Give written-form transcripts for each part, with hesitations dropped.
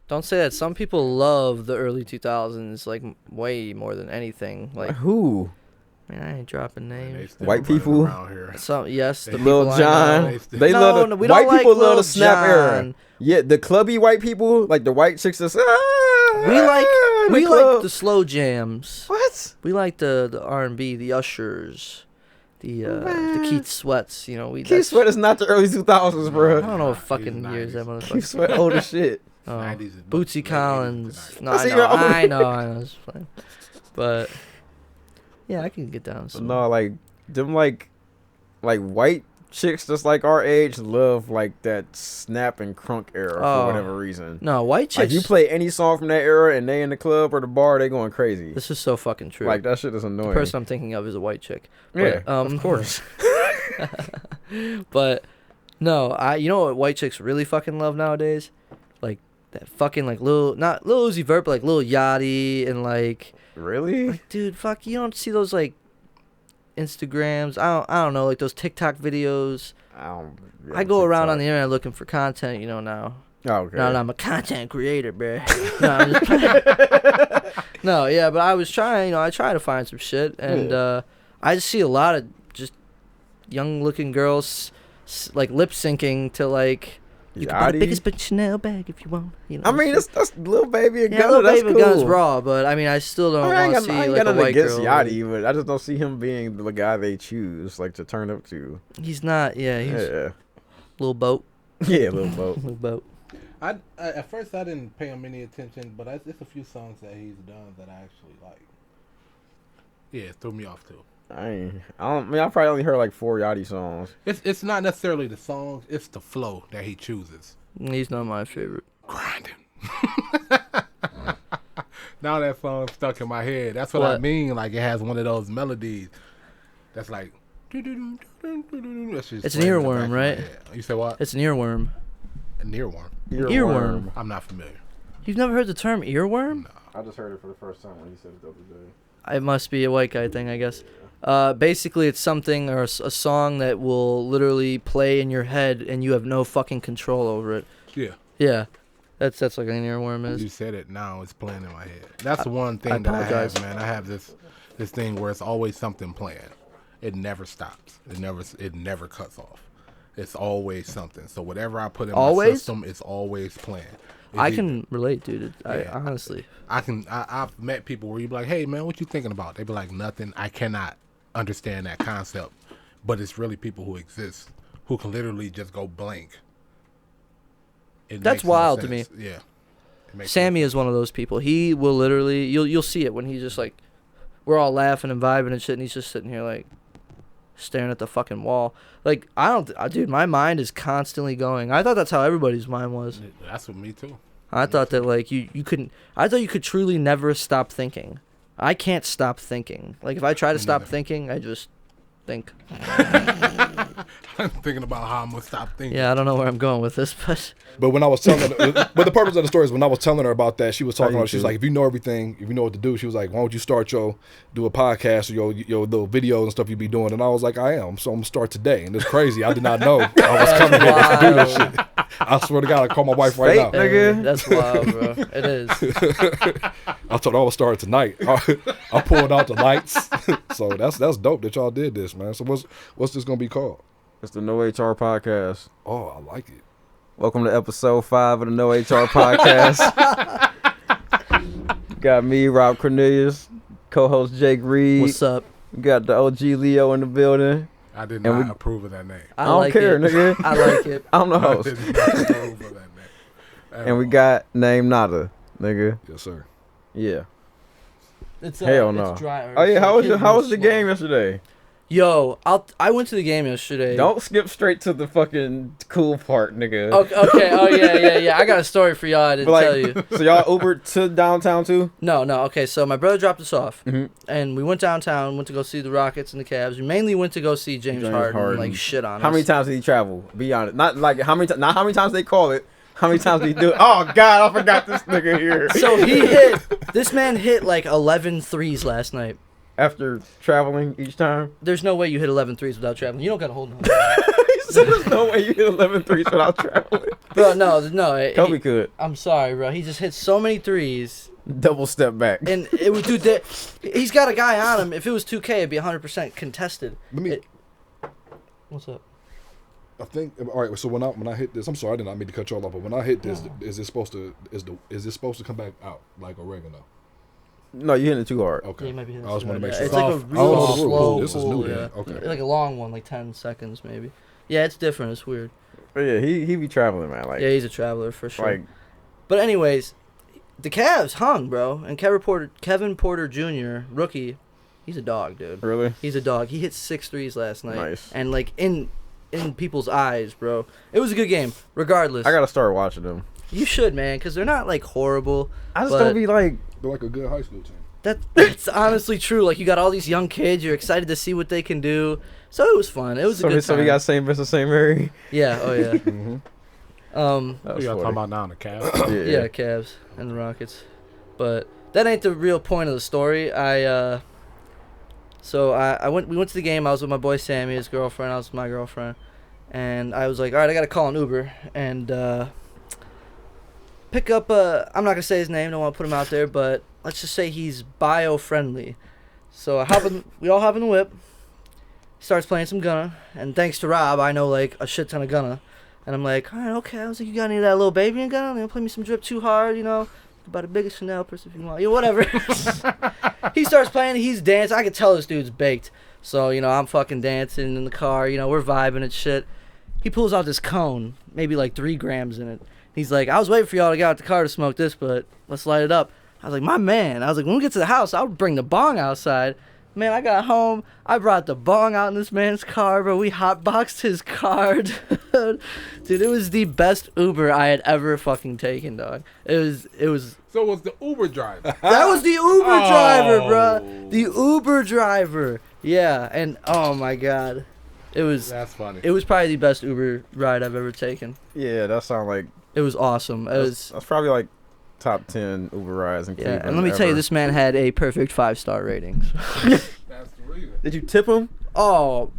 Don't say that. Some people love the early 2000s like way more than anything. Like who? Man, I ain't dropping names. White people. Some yes, the Lil Jon. They love the we white don't like people love Lil the snap Jon. era. Yeah, the clubby white people, like the white chicks that's We like the slow jams. What? We like the R&B, the Ushers, the Keith Sweats. You know, Keith Sweat is not the early 2000s, bro. I don't know what fucking years that motherfucker. Keith Sweat old as shit. Bootsy Collins. No, That's I know. Just playing. But yeah, I can get down. So. No, like them, like white chicks just like our age love like that snap and crunk era for whatever reason. No, white chicks. Like you play any song from that era and they in the club or the bar, they going crazy. This is so fucking true. Like that shit is annoying. The person I'm thinking of is a white chick. But, yeah, of course. But no, you know what white chicks really fucking love nowadays? Like that fucking like not Lil Uzi Vert, but like Lil Yachty and like. Really? Like, dude, fuck, you don't see those like Instagrams. I don't know, like those TikTok videos. I go around on the internet looking for content, you know, now. Oh, okay. No, I'm a content creator, bro. No, I'm just playing. No, yeah, but I was trying, I try to find some shit, and I just see a lot of just young-looking girls like lip syncing to like. You can buy the biggest bitch Chanel bag if you want. You know, I mean, that's Lil Baby and Gunna. Lil That's Baby cool. Gunna's raw, but I mean, I still don't want to see like a white girl. Yachty, but I just don't see him being the guy they choose, like to turn up to. He's not. Yeah, he's Lil Boat. Yeah, Lil Boat. Lil Boat. At first I didn't pay him any attention, but it's a few songs that he's done that I actually like. Yeah, it threw me off too. I probably only heard like 4 Yachty songs. It's not necessarily the songs, it's the flow that he chooses. He's not my favorite. Grinding. Now that song's stuck in my head. That's what I mean. Like it has one of those melodies that's like. It's an earworm, right? You say what? It's an earworm. An earworm. Earworm. I'm not familiar. You've never heard the term earworm? No. I just heard it for the first time when he said it the other day. It must be a white guy thing, I guess. Basically, it's something or a song that will literally play in your head and you have no fucking control over it. Yeah. Yeah. That's like an earworm is. You said it now, it's playing in my head. That's the one thing that I have, man. I have this thing where it's always something playing. It never stops. It never cuts off. It's always something. So whatever I put in my system, it's always playing. I can relate, dude. Honestly. I've met people where you be like, hey, man, what you thinking about? They be like, nothing. I cannot understand that concept. But it's really people who exist who can literally just go blank. That's wild to me. Yeah. Sammy is one of those people. He will literally, you'll see it when he's just like, we're all laughing and vibing and shit, and he's just sitting here like staring at the fucking wall. Like, dude, my mind is constantly going. I thought that's how everybody's mind was. That's with me too. I thought that like you couldn't. I thought you could truly never stop thinking. I can't stop thinking. Like if I try to stop thinking, I just think. I'm thinking about how I'm gonna stop thinking. Yeah, I don't know where I'm going with this, but when I was telling her, but the purpose of the story is when I was telling her about that, she was talking about. She's like, if you know everything, if you know what to do, she was like, why don't you do a podcast or your little videos and stuff you be doing? And I was like, I am, so I'm gonna start today. And it's crazy. I did not know I was coming here to do this shit. I swear to God, I call my wife right now. Nigga. That's wild, bro. It is. I told her I was starting tonight. I pulled out the lights. So that's dope that y'all did this, man. So what's this gonna be called? It's the No HR Podcast. Oh, I like it. Welcome to episode 5 of the No HR Podcast. Got me, Rob Cornelius, co-host Jake Reed. What's up? We got the OG Leo in the building. I did not approve of that name. I don't care, nigga. I like it. I'm the host. I did not approve of that name. And we got NameNada, nigga. Yes, sir. Yeah. It's hell no. It's dry, oh yeah, how was the game yesterday? Yo, I went to the game yesterday. Don't skip straight to the fucking cool part, nigga. Okay. Oh yeah. I got a story for y'all. I didn't tell you. So y'all Ubered to downtown too? No. Okay, so my brother dropped us off, and we went downtown. Went to go see the Rockets and the Cavs. We mainly went to go see James Harden. Like shit on us. How many times did he travel? Be honest. Not like how many. Not how many times they call it. How many times did he do it? Oh God, I forgot this nigga here. So this man hit like 11 threes last night. After traveling each time? There's no way you hit 11 threes without traveling. You don't got to hold on. He There's no way you hit 11 threes without traveling. Bro, no. Kobe could. I'm sorry, bro. He just hit so many threes. Double step back. And it would do that. He's got a guy on him. If it was 2K, it'd be 100% contested. What's up? I think all right. So when I hit this, I'm sorry, I did not mean to cut y'all off, but when I hit this, is it supposed to come back out like oregano? No, you hitting it too hard. Okay. Yeah, you might be hitting I just want to make sure. It's like a real slow This is pull, new. yeah. Okay. Like a long one, like 10 seconds maybe. Yeah, it's different. It's weird. But yeah, he be traveling, man. Like, yeah, he's a traveler for sure. Like, but anyways, the Cavs hung, bro, and Kevin Porter Jr., rookie, he's a dog, dude. really? He's a dog. He hit 6 threes last night. Nice. And like in people's eyes, bro. It was a good game, regardless. I gotta start watching them. You should, man, because they're not like horrible. I just don't be like. They're like a good high school team. That's honestly true. Like, you got all these young kids. You're excited to see what they can do. So it was fun. It was a good time. So we got St. Vincent St. Mary. Yeah. Oh yeah. What y'all talking about now? The Cavs? Yeah, Cavs and the Rockets. But that ain't the real point of the story. We went to the game. I was with my boy Sammy, his girlfriend. I was with my girlfriend, and I was like, all right, I gotta call an Uber and pick up I'm not gonna say his name. Don't want to put him out there, but let's just say he's bio-friendly. So we all hop in the whip. Starts playing some Gunna, and thanks to Rob, I know like a shit ton of Gunna. And I'm like, all right, okay. I was like, you got any of that little baby in Gunna? Play me some Drip Too Hard, About a biggest Chanel purse if you want. Whatever. He starts playing, he's dancing. I could tell this dude's baked. So, I'm fucking dancing in the car, we're vibing and shit. He pulls out this cone, maybe like 3 grams in it. He's like, I was waiting for y'all to get out the car to smoke this, but let's light it up. I was like, my man. I was like, when we get to the house, I'll bring the bong outside. Man, I got home. I brought the bong out in this man's car, bro. We hotboxed his car, dude. Dude, it was the best Uber I had ever fucking taken, dog. It was. So it was the Uber driver. That was the Uber driver, bro. The Uber driver. Yeah, and oh my god, it was. That's funny. It was probably the best Uber ride I've ever taken. Yeah, that sounds like. It was awesome. That's probably like top 10 Uber rides in Cleveland. Yeah, and let me tell you, this man had a perfect 5-star rating. That's the reason. Did you tip him? Oh.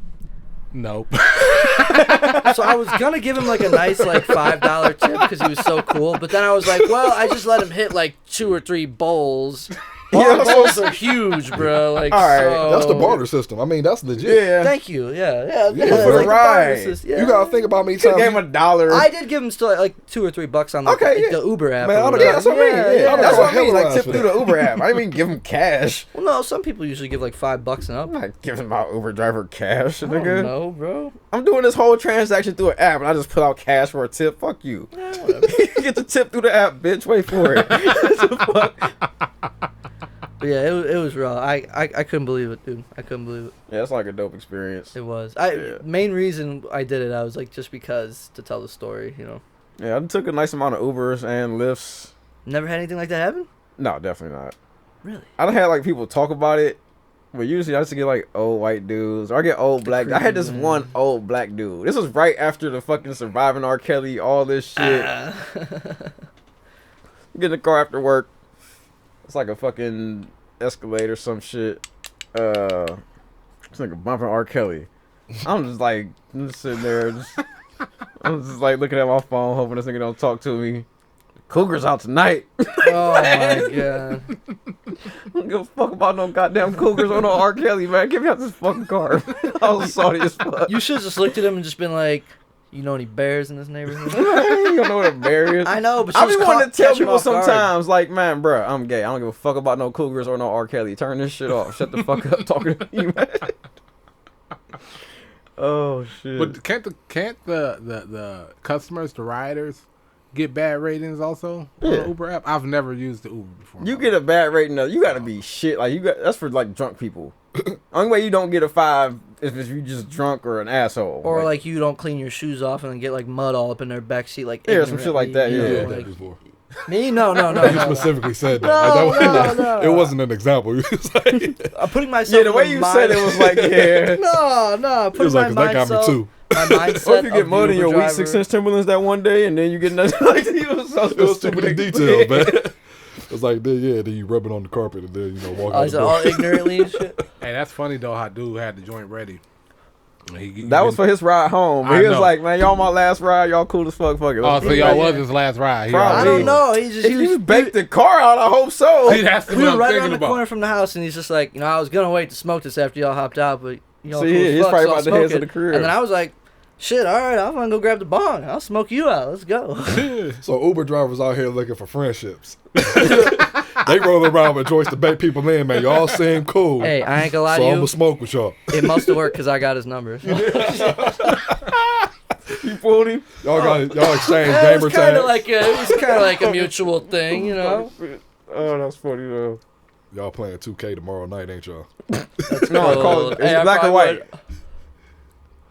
Nope. So I was gonna give him like a nice like $5 tip because he was so cool, but then I was like, well, I just let him hit like 2 or 3 bowls. Our bowls are huge, bro. Like, all right, so... That's the barter system. I mean, that's legit. Yeah. Thank you. Yeah. Yeah, Like right. barter system. Yeah. You gotta think about me. You gave him $1. I did give him still like $2 or $3 on the Uber app. Man, Yeah, that's what I mean. Yeah. That's what I mean. Like, Hella tip for through that. the Uber app. I didn't even give him cash. Well, no, some people usually give like $5 and up. I'm not giving my Uber driver cash, I nigga. don't know, bro. I'm doing this whole transaction through an app, and I just put out cash for a tip. Fuck you. Yeah, whatever. You get the tip through the app, bitch. Wait for it. But yeah, it was raw. I couldn't believe it, dude. I couldn't believe it. Yeah, it's like a dope experience. It was. Yeah. Main reason I did it, I was like, just because to tell the story, Yeah, I took a nice amount of Ubers and Lyfts. Never had anything like that happen? No, definitely not. Really? I don't have like people talk about it, but usually I just get like old white dudes or I get old black. I had this one old black dude. This was right after the fucking Surviving R. Kelly, all this shit. Get in the car after work. It's like a fucking Escalade or some shit. It's like a bumping R. Kelly. I'm just sitting there. I'm just like looking at my phone, hoping this nigga don't talk to me. Cougars out tonight. Oh my god. I don't give a fuck about no goddamn Cougars or no R. Kelly, man. Get me out this fucking car. I was salty as fuck. You should have just looked at him and just been like, you know any bears in this neighborhood? You don't know what a bear is. I know, but I be wanting to tell people off guard. sometimes, like, man, bro, I'm gay. I don't give a fuck about no Cougars or no R. Kelly. Turn this shit off. Shut the fuck up talking to me, man. Oh shit. But can't the customers, the riders, get bad ratings also on the Uber app? I've never used the Uber before. You get a bad rating though. You gotta be shit. Like that's for like drunk people. Only way you don't get a 5 is if you just drunk or an asshole. Or like you don't clean your shoes off and then get like mud all up in their backseat, like yeah, some shit like that. you Yeah. know, that like- before. Me? No. You specifically said that. No. It wasn't an example. You was like, I'm putting myself. Yeah, the way in you mind- said it was like, yeah. No. it was like, 'cause that got me too. My mindset. Or if you get of mud the in your Uber weak driver. 6-inch Timberlands that one day, and then you get nothing like that. It It was too many details, man. It's like, then you rub it on the carpet and then, walk Oh, out is the it door. all ignorantly and shit? Hey, that's funny though how dude had the joint ready. That was for his ride home. He was like, man, y'all my last ride. Y'all cool as fuck. Fuck it. Oh, so y'all was his last ride. Probably. I don't know. He baked the car out. I hope so. See, that's we were right around the corner from the house, and he's just like, you know, I was gonna wait to smoke this after y'all hopped out, but you know, he's probably about to head to the crib. And then I was like, shit, all right, I'm gonna go grab the bong. I'll smoke you out. Let's go. So Uber drivers out here looking for friendships. They roll around with Joyce to bait people in, man. Y'all seem cool. Hey, I ain't gonna lie so to you. I'm gonna smoke with y'all. It must have worked because I got his number. So. You fooled him? Y'all exchange it gamer was kind tags. of like a mutual thing, you know. Oh, that's funny though. Y'all playing 2K tomorrow night, ain't y'all? That's No, cool. is it black or white?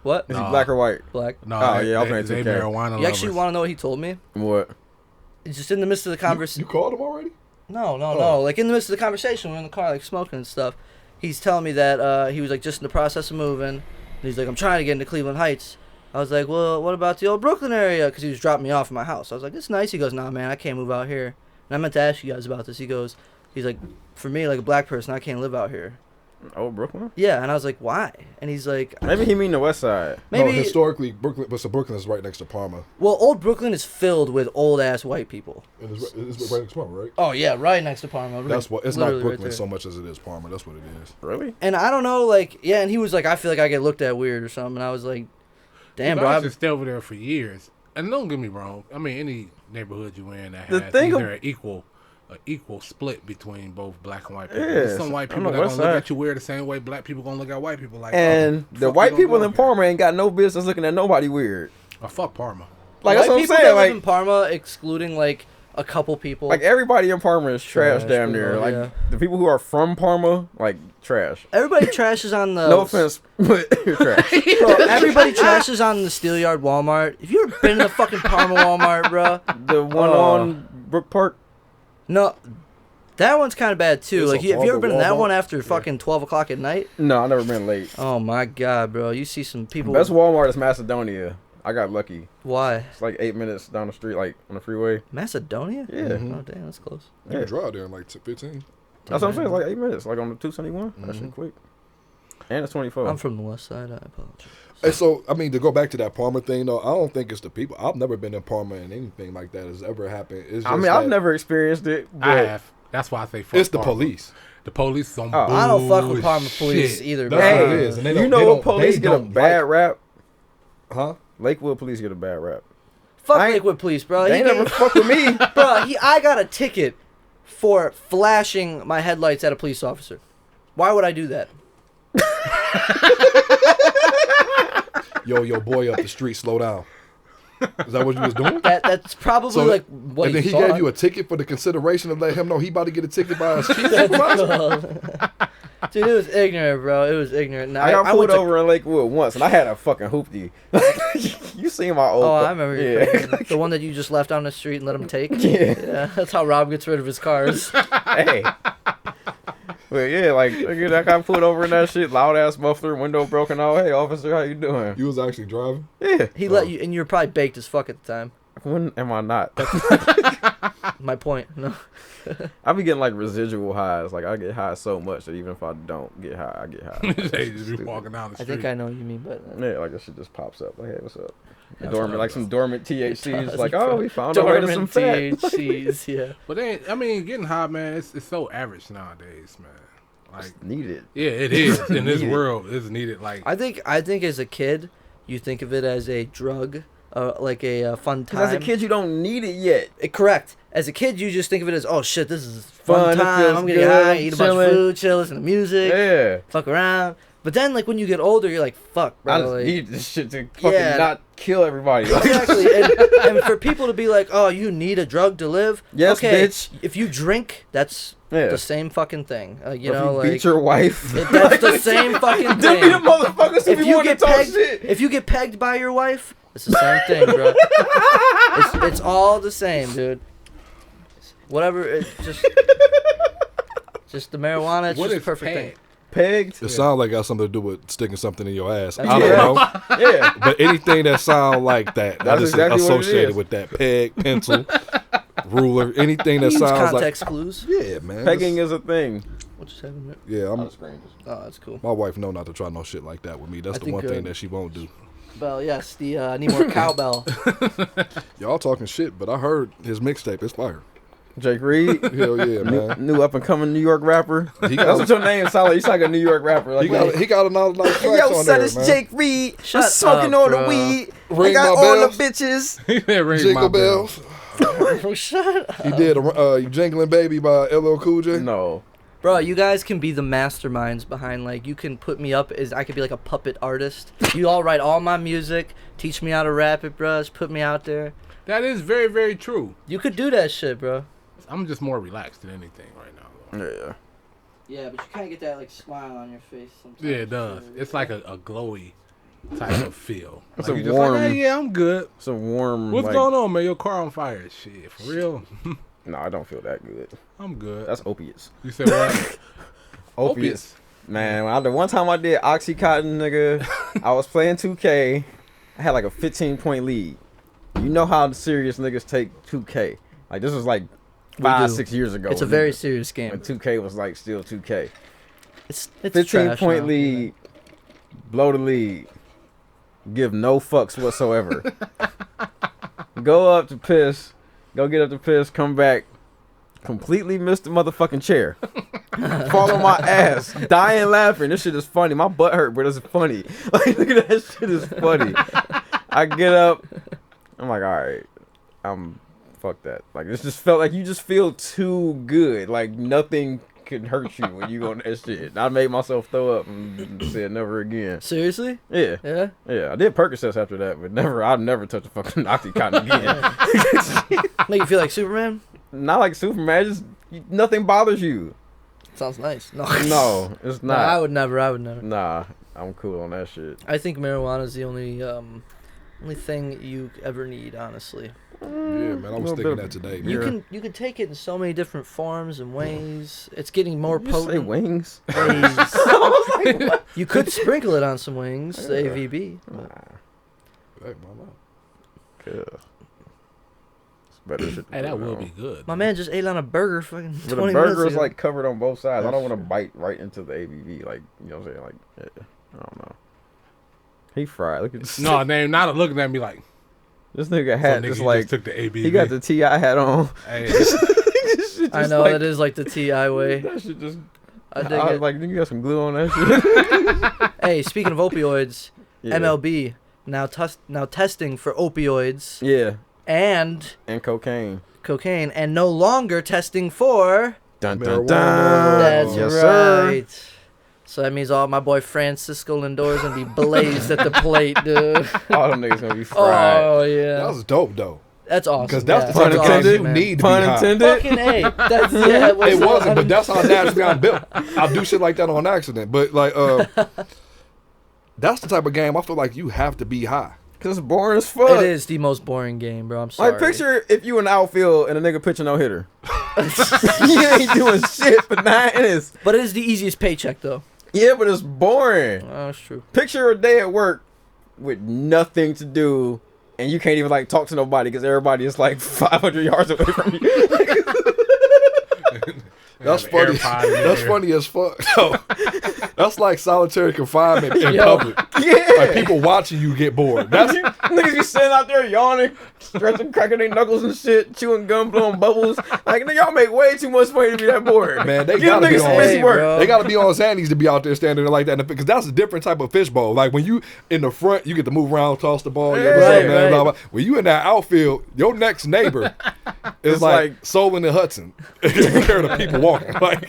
What? Is he black or white? Black. No, Oh, yeah, I'm playing they 2K. marijuana You actually lovers. want to know what he told me? What? Just in the midst of the conversation. You called him already? No. Oh. Like in the midst of the conversation, we're in the car, like smoking and stuff. He's telling me that he was like just in the process of moving. And he's like, I'm trying to get into Cleveland Heights. I was like, well, what about the old Brooklyn area? Because he was dropping me off at my house. I was like, it's nice. He goes, nah, man, I can't move out here. And I meant to ask you guys about this. He's like, for me, like a black person, I can't live out here. Oh, Brooklyn? Yeah, and I was like, why? And he's like, Maybe he mean the West Side. maybe. No, historically, Brooklyn, but so Brooklyn is right next to Parma. Well, old Brooklyn is filled with old ass white people. And it's right next to Parma, right? Oh yeah, right next to Parma. That's what. It's not Literally right Brooklyn there. so much as it is Parma. That's what it is. Really? And I don't know, like, yeah, and he was like, I feel like I get looked at weird or something. And I was like, damn, bro. I I've just stay over there for years. And don't get me wrong. I mean, any neighborhood you in that The has thing either an equal split between both black and white people. Yeah, There's some white on people the that West gonna look side. at you weird the same way black people gonna look at white people like. And oh, the fuck white you people gonna in go here? Parma ain't got no business looking at nobody weird. Oh, fuck Parma. Like, white that's what I'm people saying. that live in Like, Parma, excluding like a couple people. like everybody in Parma is trash Trash, damn pretty near. much, Like, yeah. the people who are from Parma, like, trash. Everybody trashes on the. No offense, but you're trash. Bro, everybody trashes on the Steelyard Walmart. Have you ever been in the fucking Parma Walmart, bro? The one on Brook Park? No. That one's kind of bad too. It's Like, a have you ever been in that Walmart? one after fucking 12 o'clock at night? No, I've never been late. Oh my god, bro. You see some people. Best Walmart is Macedonia. I got lucky. Why? It's like 8 minutes down the street, like on the freeway. Macedonia? Yeah. Oh, damn, that's close. You can drive there in like 15. That's what I'm saying. It's like 8 minutes, like on the 271. That shit quick. And it's 24. I'm from the west side. I apologize. And so, I mean, to go back to that Parma thing, though, I don't think it's the people. I've never been in Parma and anything like that has ever happened. It's just I mean, I've never experienced it. But I have. That's why I say fuck It's the Parma. police. The police is on Oh, I don't fuck with Parma bullshit. police either, bro. That's what Hey, it is. And they you don't- know they what don't- police they get a don't bad like- rap? Huh? Lakewood police get a bad rap. Fuck I ain't- Lakewood police, bro. They He ain't never gave- fuck with me. bro, I got a ticket for flashing my headlights at a police officer. Why would I do that? Yo, boy up the street, slow down. Is that what you was doing? That's probably So, like what and then he thought. gave you a ticket for the consideration of letting him know he about to get a ticket by his chief supervisor? Dude, it was ignorant, bro. It was ignorant. Now, I got pulled went to- over in Lakewood once, and I had a fucking hoopty. You seen my old? Oh, I remember. You Yeah. the one that you just left on the street and let him take. Yeah. That's how Rob gets rid of his cars. Hey. But yeah, like I got pulled over in that shit, loud ass muffler, window broken out. Hey, officer, how you doing? You was actually driving? Yeah. He let you, and you were probably baked as fuck at the time. When am I not? My point. No. I be getting like residual highs. Like I get high so much that even if I don't get high, I get high. They just be walking down the I street. think I know what you mean, but Yeah, like that shit just pops up. Like, hey, what's up? That's Dormant, what like I some do. dormant THCs. does, Like, bro. oh, we found a way to some fat. THCs, yeah. But then, I mean, getting high, man, it's so average nowadays, man. Like, Needed. yeah, it is. In this Needed. world, it's needed. Like, I think as a kid, you think of it as a drug, like a fun time. Because as a kid, you don't need it yet. Correct. As a kid, you just think of it as, oh shit, this is Fun, fun it time. feels I'm gonna good, get high, I'm eat a bunch chilling. of food, chill, listen to music, Yeah. fuck around. But then, like when you get older, you're like, fuck, bro. I just like, need this shit to fucking Yeah. not kill everybody. Exactly, and for people to be like, "Oh, you need a drug to live." Yes, okay, bitch. If you drink, that's Yeah. the same fucking thing. You If know, you like beat your wife. that's the same fucking Them thing. be the motherfuckers who If be you wanting get to talk pegged, shit. if you get pegged by your wife, it's the same thing, bro. It's all the same, dude. Whatever, it's just the marijuana. It's what just is a perfect peg? thing. Pegged. It sounds like it got something to do with sticking something in your ass. That's I don't right. know. Yeah. But anything that sound like that, I That's just exactly what it associated is. with that peg, pencil, ruler, anything that Use sounds like. context clues. Yeah, man. Pegging is a thing. What just happened? Yeah, On the screen. Oh, that's cool. my wife know not to try no shit like that with me. That's the one thing that she won't do. Well, yes, I need more cowbell. Y'all talking shit, but I heard his mixtape is fire. Jake Reed. Hell yeah, man. New up and coming New York rapper. He That's what your name sound like. You sound like a New York rapper. Like, he got another nice tracks yo, on son, there, it's man. Jake Reed. Shut I'm smoking up, all the bro. weed. Ring I got my all bells. the bitches. Ring Jingle my bell. bells. Shut up. He did You Jingling Baby by LL Cool J. No. Bro, you guys can be the masterminds behind, like, you can put me up as, I could be like a puppet artist. You all write all my music, teach me how to rap it, bro, just put me out there. That is very, very true. You could do that shit, bro. I'm just more relaxed than anything right now. Yeah. Yeah, but you kind of get that, like, smile on your face sometimes. Yeah, it does. It's like a glowy type of feel. It's Like a you just warm- like, hey, yeah, I'm good. It's a warm. What's like, going on, man? Your car on fire. Shit, for real? No, I don't feel that good. I'm good. That's opiates. You said what? Opiates. Man, the one time I did Oxycontin, nigga, I was playing 2K. I had like a 15-point lead. You know how serious niggas take 2K. Like, this was like 5-6 years ago. It's a very serious game. When 2K was like still 2K. It's 15-point trash lead. Blow the lead. Give no fucks whatsoever. Go up to piss. Go get up to piss. Come back. Completely missed the motherfucking chair. Fall on my ass. Dying laughing. This shit is funny. My butt hurt, but it's funny. Like, look at that shit is funny. I get up. I'm like, alright. Fuck that. Like, this just felt like you just feel too good. Like, nothing can hurt you when you on that shit. I made myself throw up and said never again. Seriously? Yeah. Yeah? Yeah. I did Percocets after that, but I'd never touch a fucking Oxycontin again. Make you feel like Superman? Not like Superman. Just nothing bothers you. Sounds nice. No. No, it's No, not. I would never. Nah, I'm cool on that shit. I think marijuana is the only thing you ever need, honestly. Yeah, man, I was thinking that today. Man. You can take it in so many different forms and ways. It's getting more You say potent. wings? Ways. You could sprinkle it on some wings, the AVB. Hey, mama. Yeah. It's better shit. Hey, that will be good. My man just ate on a burger fucking 20 But the minutes burger is ago. like covered on both sides. I don't want to bite right into the ABV. Like, you know what I'm saying? Like, yeah, I don't know. He fried. Look at this. No, Not looking at me like. This nigga hat Nigga, just you like just took the ABV. he got the TI hat on. Hey, I know, that is like the TI way. That shit just. I dig I was it. like, you got some glue on that shit. Hey, speaking of opioids, Yeah. MLB now testing for opioids Yeah, and and cocaine. cocaine, and no longer testing for. Dun Marijuana. That's Yes, sir. right. So that means all my boy Francisco Lindor's gonna be blazed at the plate, dude. All them niggas gonna be fried. Oh That yeah, was dope, though. that's awesome. Because that's Pun the type of intended. thing you need to Pun be high. intended. Fucking A. That's yeah. It wasn't, but that's how naturally I'm built. I'll do shit like that on accident. But, like, that's the type of game I feel like you have to be high. Cause it's boring as fuck. It is the most boring game, bro. I'm sorry. Like, picture if you in the outfield and a nigga pitching no hitter. You ain't doing shit for 9 innings. But it is the easiest paycheck, though. Yeah, but it's boring. Oh, that's true. Picture a day at work with nothing to do, and you can't even like talk to nobody because everybody is like 500 yards away from you. That's have funny. AirPod in That's there. funny as fuck. No. That's like solitary confinement in Yo. public. Yeah. Like people watching you get bored. That's Niggas be sitting out there yawning, stretching, cracking their knuckles and shit, chewing gum, blowing bubbles. Like, nigga, y'all make way too much money to be that bored. Man, they Give gotta be niggas some on- busy Hey, work. bro. they gotta be on Xannies to be out there standing there like that because that's a different type of fishbowl. Like when you in the front, you get to move around, toss the ball. Yeah. What's up, Right, man? right. Blah, blah. When you in that outfield, your next neighbor is It's like like- Solon and Hudson. Taking care of the people walking. Like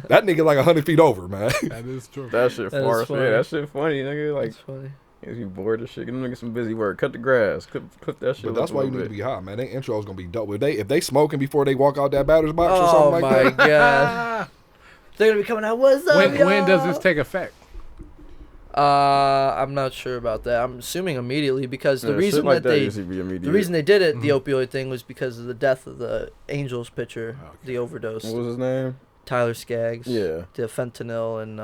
that nigga like 100 feet over, man. that is true. That shit That is farce. funny. Yeah, that shit funny, nigga. Like, That's funny. if you bored as shit, give them niggas some busy work. Cut the grass. Clip that shit. But up that's a why you little need to bit. be high, man. Their intro is gonna be dope. If they smoking before they walk out that batter's box or Oh something like my that. god. They're gonna be coming out. What's up, When does y'all?" this take effect? I'm not sure about that. I'm assuming immediately because the Yeah, reason shit like that they usually be immediate. the reason they did it, the opioid thing, was because of the death of the Angels pitcher, the overdose. What was his name? Tyler Skaggs. Yeah. The fentanyl and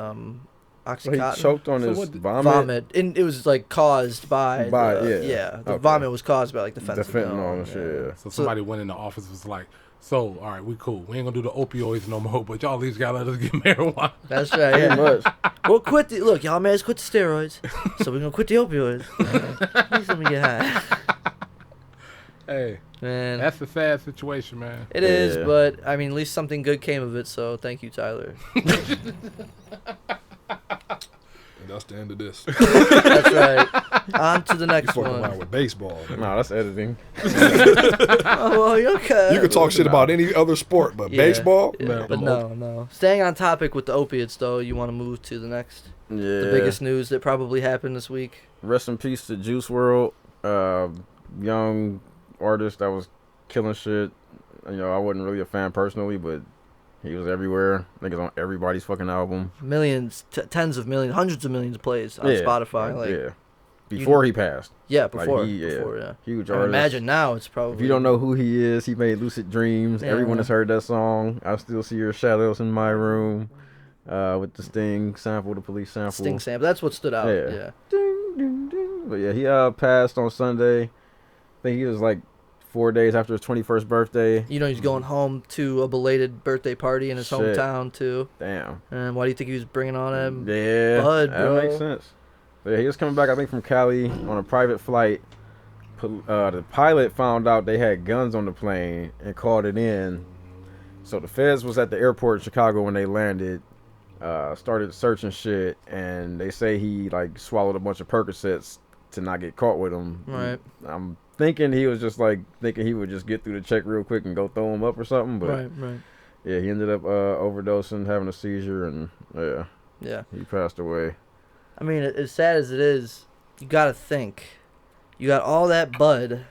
So he Oxycontin. choked on So his what- vomit. And it was like caused by, By- the, yeah. The Okay. vomit was caused by like the The fentanyl. fentanyl and shit. Yeah. So somebody went in the office was like, So, all right, we cool. We ain't gonna do the opioids no more, but y'all at least gotta let us get marijuana. That's right. Yeah. Much. We'll quit the look. Y'all made us quit the steroids, so we're gonna quit the opioids. Please let me get high. Hey, Man, that's a sad situation, man. it is, but I mean, at least something good came of it. So thank you, Tyler. That's the end of this. That's right. On to the You next fucking one. around with baseball. Man. No, that's editing. Oh, well, you're okay. You can talk shit about any other sport, but baseball? Yeah, Man, but no. Staying on topic with the opiates, though, you want to move to the next, Yeah. the biggest news that probably happened this week. Rest in peace to Juice WRLD, young artist that was killing shit. You know, I wasn't really a fan personally, but he was everywhere. Niggas on everybody's fucking album. Millions, tens of millions, hundreds of millions of plays on Spotify. Like, Before he passed. Yeah, before. Like Before, yeah. Huge I artist. imagine now it's probably. If you don't know who he is, he made Lucid Dreams. Yeah. Everyone has heard that song. I still see your shadows in my room. With the Sting sample, the Police sample. Sting sample. That's what stood out. Yeah. Ding, ding, ding. But yeah, he passed on Sunday. I think he was like 4 days after his 21st birthday. You know, he's going home to a belated birthday party in his Shit. hometown, too. Damn. And why do you think he was bringing on him? Yeah. Bud, bro. That makes sense. But yeah, he was coming back, I think, from Cali on a private flight. The pilot found out they had guns on the plane and called it in. So the feds was at the airport in Chicago when they landed. Started searching shit, and they say he like swallowed a bunch of Percocets to not get caught with them. Right. I'm thinking he was just like thinking he would just get through the check real quick and go throw him up or something. But Right. yeah, he ended up overdosing, having a seizure, and Yeah. he passed away. I mean, as sad as it is, you got to think. You got all that bud.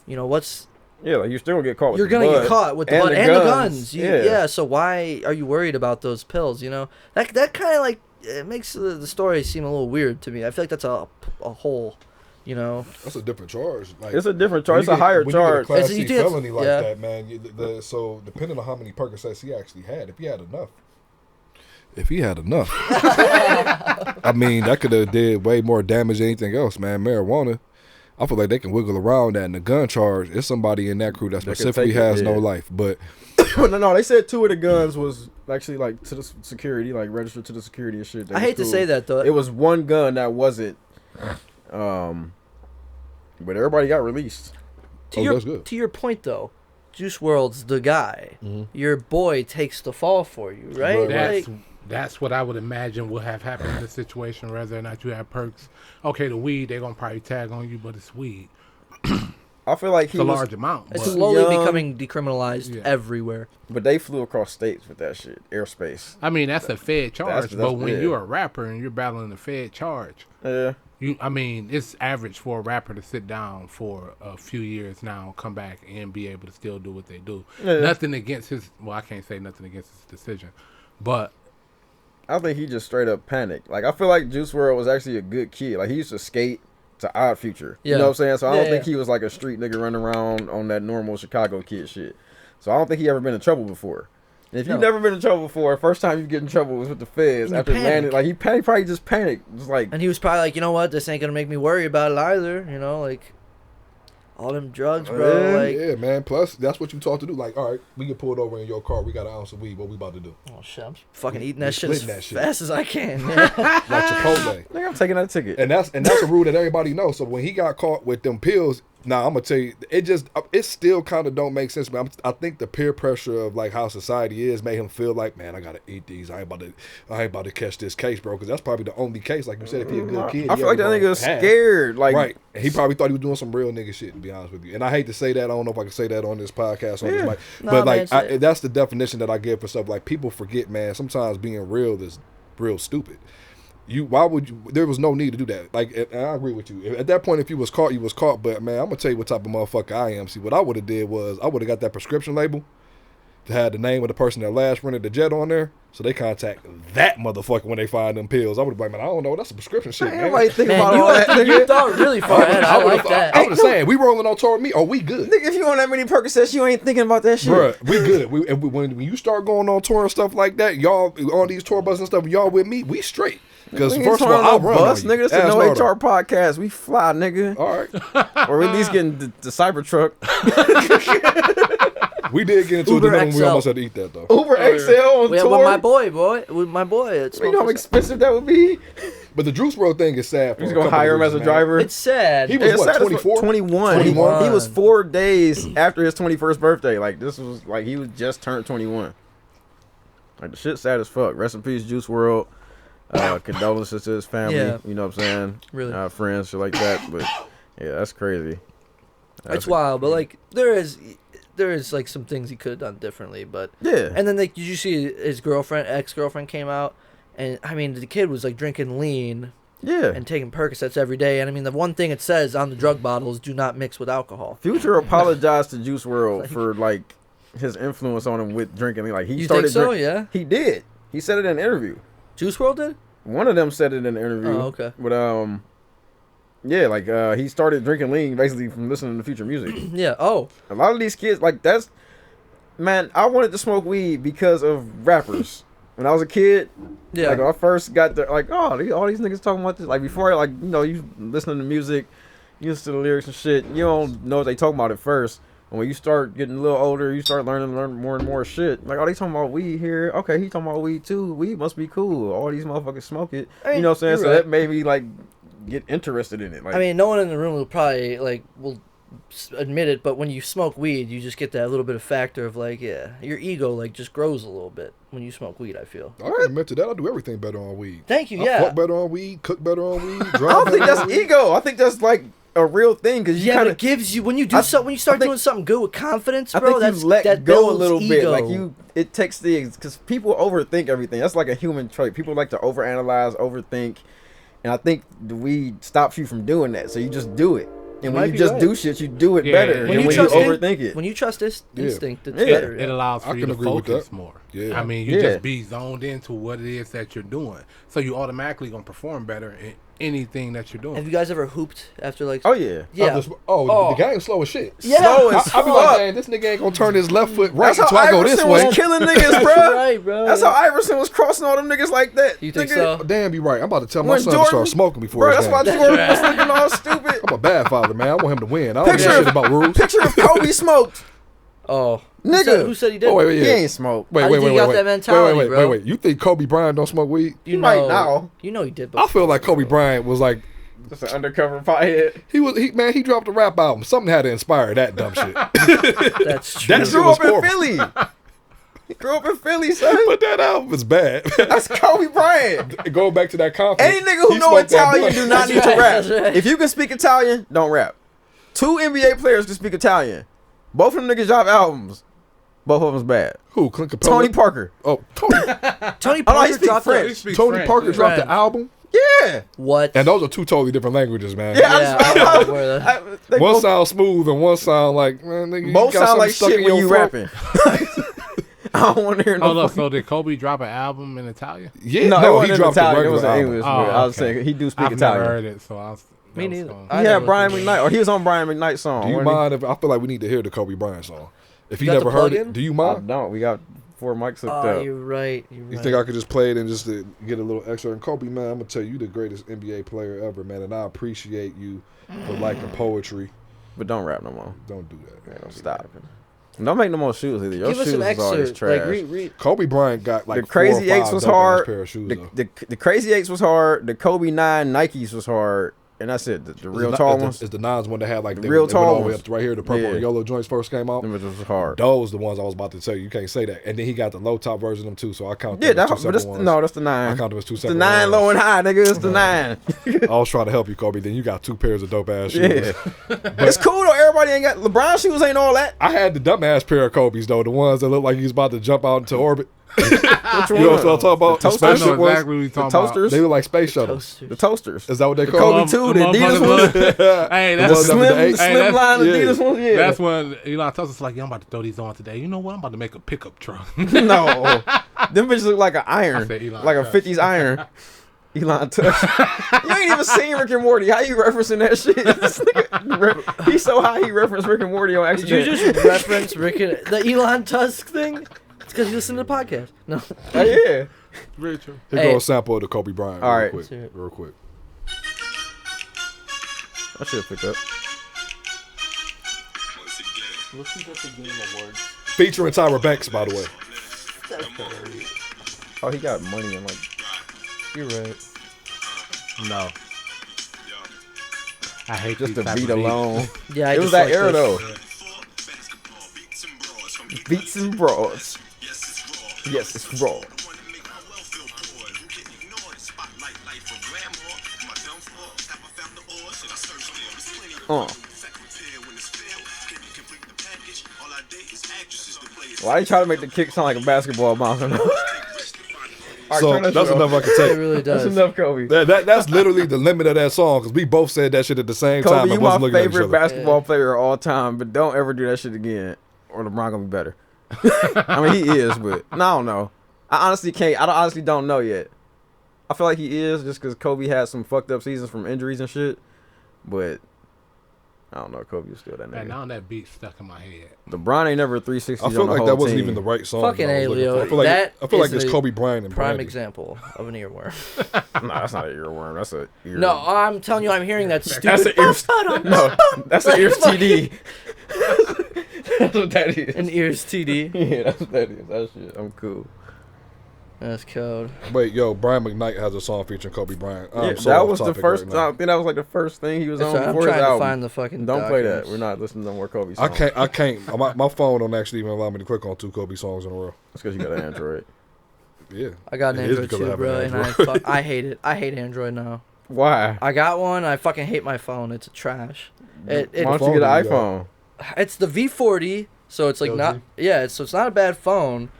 You know, what's... Yeah, like you're still gonna get caught with You're the going to bud get caught with the and bud the and the guns. guns. Yeah. Yeah, so why are you worried about those pills, you know? That kind of like... It makes the story seem a little weird to me. I feel like that's a whole, you know... That's a different charge. Like, It's a different charge. It's a higher charge. When you get a Class It's- C you think it's- felony like yeah. that, man, so depending on how many Percocets he actually had, if he had enough. If he had enough. I mean, that could have did way more damage than anything else, man. Marijuana, I feel like they can wiggle around that. And the gun charge, it's somebody in that crew that They can specifically take it, has no yeah. life. But No, they said 2 of the guns was actually like to the security, like registered to the security and shit. I hate to say that, though. It was 1 gun that wasn't. But everybody got released. that's good. To your point, though, Juice WRLD's the guy. Your boy takes the fall for you, right? That's Like, that's what I would imagine would have happened in this situation, whether or not you have perks. Okay, the weed, they're going to probably tag on you, but it's weed. I feel like It's he a was, large amount. it's But slowly young. becoming decriminalized Yeah. everywhere. but they flew across states with that shit, airspace. I mean, that's a Fed charge, that's- but when yeah. you're a rapper and you're battling the Fed charge, Yeah, I mean, it's average for a rapper to sit down for a few years now, come back and be able to still do what they do. Yeah. Nothing against his, well, I can't say nothing against his decision, but I think he just straight up panicked. Like I feel like Juice WRLD was actually a good kid. Like he used to skate to Odd Future. Yeah. You know what I'm saying? So I don't Yeah, think yeah. he was like a street nigga running around on that normal Chicago kid shit. So I don't think he ever been in trouble before. And if you've No. never been in trouble before, first time you get in trouble was with the feds You after panic. landing. Like he probably just panicked. Just like And he was probably like, you know what? This ain't going to make me worry about it either. You know, like, all them drugs, bro. Yeah. Like, Yeah, man. Plus, that's what you taught to do. Like, all right, we get pulled over in your car. We got an ounce of weed. What we about to do? oh, shit. I'm fucking eating You're that shit as splitting that shit. fast as I can. Yeah. Like Chipotle. nigga, I'm taking that ticket. And that's a rule that everybody knows. So when he got caught with them pills, now I'm gonna tell you, it still kind of don't make sense. But I think the peer pressure of like how society is made him feel like, man, I gotta eat these. I ain't about to catch this case, bro. Because that's probably the only case, like you said, if he a good kid. I feel like that nigga was scared. Like Right. And he probably thought he was doing some real nigga shit, to be honest with you. And I hate to say that. I don't know if I can say that on this podcast. On this mic. Nah, But man, like, that's the definition that I give for stuff. Like, people forget, man, sometimes being real is real stupid. Why would you? There was no need to do that. Like, and I agree with you. At that point, if you was caught, you was caught. But man, I'm gonna tell you what type of motherfucker I am. See, what I would have did was I would have got that prescription label to have the name of the person that last rented the jet on there, so they contact that motherfucker when they find them pills. I would have been like, man, I don't know, that's a prescription shit, man. everybody think Man, about you, all that. you thought really far ahead. I like that. I was saying, we rolling on toward me. Are we good? Nigga, if you on that many Percocets, you ain't thinking about that shit. Bruh, we good. When you start going on tour and stuff like that, y'all on these tour buses and stuff, y'all with me, we straight. Because We ain't first of all, touring I'll no run bus, on you. nigga. This is Ask No Nardo. HR podcast. We fly, nigga. All right. Or at least getting the Cybertruck. We did get into Uber it when we XL. almost had to eat that though. Uber XL on Yeah, tour. with my boy. With my boy. It's You know how expensive that would be? But the Juice WRLD thing is sad. He's gonna hire him as a driver. It's sad. He was It's what, sad as 24? 21. 21. He was 4 days after his 21st birthday. Like this was like he was just turned 21. Like the shit sad as fuck. Rest in peace, Juice WRLD. Condolences to his family. Yeah. You know what I'm saying? Really. Friends, shit like that. But yeah, that's crazy. It's wild, but like there is like some things he could have done differently, but Yeah. and then like did you see his ex-girlfriend came out, and I mean the kid was like drinking lean Yeah. and taking Percocets every day, and I mean the one thing it says on the drug bottles, do not mix with alcohol. Future apologized to Juice WRLD for like his influence on him with drinking. Like he You started think so? Yeah. He did. He said it in an interview. Juice WRLD did? One of them said it in an interview. Oh, okay. But yeah, like he started drinking lean basically from listening to Future music. Yeah. Oh. A lot of these kids, like that's, man, I wanted to smoke weed because of rappers. When I was a kid, Yeah. like when I first got there, like, oh, all these niggas talking about this. Like before, like, you know, you listening to music, you listen to the lyrics and shit, you don't know what they talking about at first. And when you start getting a little older, you start learning more and more shit. Like, oh, they talking about weed here. Okay, he talking about weed too. Weed must be cool. All these motherfuckers smoke it. I mean, you know what I'm saying? you're So right. that made me like get interested in it. Like, I mean, no one in the room will probably will admit it, but when you smoke weed, you just get that little bit of factor of like, yeah, your ego like just grows a little bit when you smoke weed. I feel. I can admit to that. I do everything better on weed. Thank you. I Yeah. fuck better on weed, cook better on weed, drive I don't think better that's on weed. ego. I think that's like a real thing because you Yeah, but kind it of gives you when you do when you start doing something good with confidence, I bro. think That's you let that go a builds little bit. ego. Like it takes the because people overthink everything. That's like a human trait. People like to overanalyze, overthink, and I think the weed stops you from doing that. So you just do it, and might when you be just right. do shit, you do it Yeah, better yeah, than yeah. when you trust overthink it. When you trust this Yeah. instinct, it's Yeah. better. It allows I for you can to agree with focus that. more. Yeah. I mean, you Yeah. just be zoned into what it is that you're doing, so you automatically gonna perform better in anything that you're doing. Have you guys ever hooped after like? Oh yeah. Yeah. The game's slow as shit. Yeah. Slow as I be like, fuck. man, this nigga ain't gonna turn his left foot right That's how until I go this Iverson way. was killing niggas, bro. Right, bro. That's how Iverson was crossing all them niggas like that. You think Nigga, so? Damn, you right. I'm about to tell my When son to Jordan- start smoking before Bro, his that's why game. Jordan was looking all stupid. I'm a bad father, man. I want him to win. I don't Picture give a of- shit about rules. Picture of Kobe smoked. Oh, Nigga. who said he did? Oh, wait, He yeah. ain't smoked. Wait, How wait, do you wait, got wait, that wait, mentality, wait, bro? wait. You think Kobe Bryant don't smoke weed? You might know, now. You know he did. I feel like Kobe Bryant was like Just an undercover pothead. he dropped a rap album. Something had to inspire that dumb shit. That's true. He That shit grew was up in horrible. Philly. He grew up in Philly, son. But that album is bad. That's Kobe Bryant. Going back to that confidence. Any nigga who he know smoked that Italian blunt. do not need That's to right, rap. that's right. If you can speak Italian, don't rap. 2 NBA players can speak Italian. Both of them niggas drop albums. Both of them's bad. Who? Clint Capella? Tony Parker. Oh, Tony. Tony Oh, no, he Parker speak dropped French. that. Tony Parker dropped the French. album. Yeah. What? And those are two totally different languages, man. Yeah. Yeah, where the- They One both, sounds smooth and one sound like, man, nigga, you both got sound like something stuck shit in when your you throat. rapping. I don't want to hear no Hold up, fucking- so did Kobe drop an album in Italian? Yeah, No, it no, wasn't he in dropped Italian. a It was regular in album. English. Oh, but I was okay. saying he do speak I've Italian. never heard it, so I was. Me that was neither. cool. I He never had Brian listened to McKnight, or he was on Brian McKnight's song. Do you wasn't he? mind if I feel like we need to hear the Kobe Bryant song? If you You got never the heard plug-in? it, do you I mind? don't. We got 4 mics hooked Oh, up. you're right. You're You right. think I could just play it and just to get a little extra? And Kobe, man, I'm gonna tell you the greatest NBA player ever, man, and I appreciate you for liking poetry. But don't rap no more. Don't do that. Man, don't stop. Don't make no more shoes either. Your Give us shoes some is always excerpt. trash. Like, read. Kobe Bryant got like The Crazy 4 or 5 Eights was dope-ass hard. pair of shoes, though. The Crazy Eights was hard. The Kobe 9 Nikes was hard. And that's it. The real tall ones. Is the Nines one that had like The they real went tall all the way ones. up to right here. The purple Yeah. and yellow joints first came out. Them bitches was hard. Those the ones I was about to tell you. You can't say that. And then he got the low top version of them too. So I count Yeah, them as that's two but separate ones. no, that's the I 9. count them as two It's separate the 9 ones. low and high, nigga. It's the 9. I was trying to help you, Kobe. Then you got 2 pairs of dope ass shoes. Yeah. It's cool though. Everybody ain't got LeBron shoes. Ain't all that. I had the dumbass pair of Kobe's though, the ones that look like he's about to jump out into orbit. Which You know what I'm talking about? The The I toasters. know spaceship ones. exactly what you're The talking about. toasters. They look like space shuttles. Toasters. The toasters. Is that what they The call Kobe them? 2, the motherfuckers Adidas look- ones. Hey, The that's ones Slim, up to the eight. Hey, slim line yeah. Adidas ones. Yeah. That's when Elon tells us like, "Yeah, I'm about to throw these on today." You know what? I'm about to make a pickup truck. No. Them bitches look like an I iron. said Elon Like a Musk. 50s iron. Elon Tusk. You ain't even seen Rick and Morty. How you referencing that shit? This nigga, he's so high he referenced Rick and Morty on Did you accident. just reference Rick and the Elon Tusk thing? It's because you listen to the podcast. No. Oh, yeah. Very true. Here Hey. goes a sample of the Kobe Bryant. All Real right. quick. Let's hear it. Real quick. I should have picked up. Listen to the Game Awards. Featuring Tyra Banks, by the way. Oh, he got money and like. You're right. No. I hate Just these the type beat of beats. alone. Yeah, I It was just that like era this. though. Beats and broads. Yes, it's raw. Why you try to make the kick sound like a basketball bounce? So that's enough I can It take. really does. That's enough, Kobe. That's literally the limit of that song because we both said that shit at the same time. Kobe, I you wasn't my looking at each favorite other. basketball player of all time, but don't ever do that shit again, or LeBron gonna be better. I mean, he is, but no, I don't know. I honestly can't. I honestly don't know yet. I feel like he is just because Kobe had some fucked up seasons from injuries and shit, but I don't know. Kobe was still that Man, nigga. now that beat stuck in my head. LeBron ain't never 360. I feel on the like whole that wasn't team. even the right song. Fucking that I A, was looking Leo. for. I feel like That it's is Kobe Bryant and Prime Brandy. example of an earworm. Nah, that's not an earworm. That's a ear. No, I'm telling you, I'm hearing that stupid. That's an ear. No, that's an ears TD. That's what that is. An ears TD. Yeah, that's what that is. That shit. I'm cool. That's code. Wait, yo, Brian McKnight has a song featuring Kobe Bryant. Yeah, so that off was the topic first. right now. I think that was like the first thing he was That's on right, I'm before his trying to album. find the fucking. Don't play that. documents. We're not listening to no more Kobe songs. I can't. My phone don't actually even allow me to click on 2 Kobe songs in a row. That's because you got an Android. Yeah. I got an It is Android because I too, have bro, an and Android. I hate it. I hate Android now. Why? I got one. I fucking hate my phone. It's trash. Why don't phone you get an do you got? iPhone? It's the V40, so it's like LG? not. Yeah, so it's not a bad phone,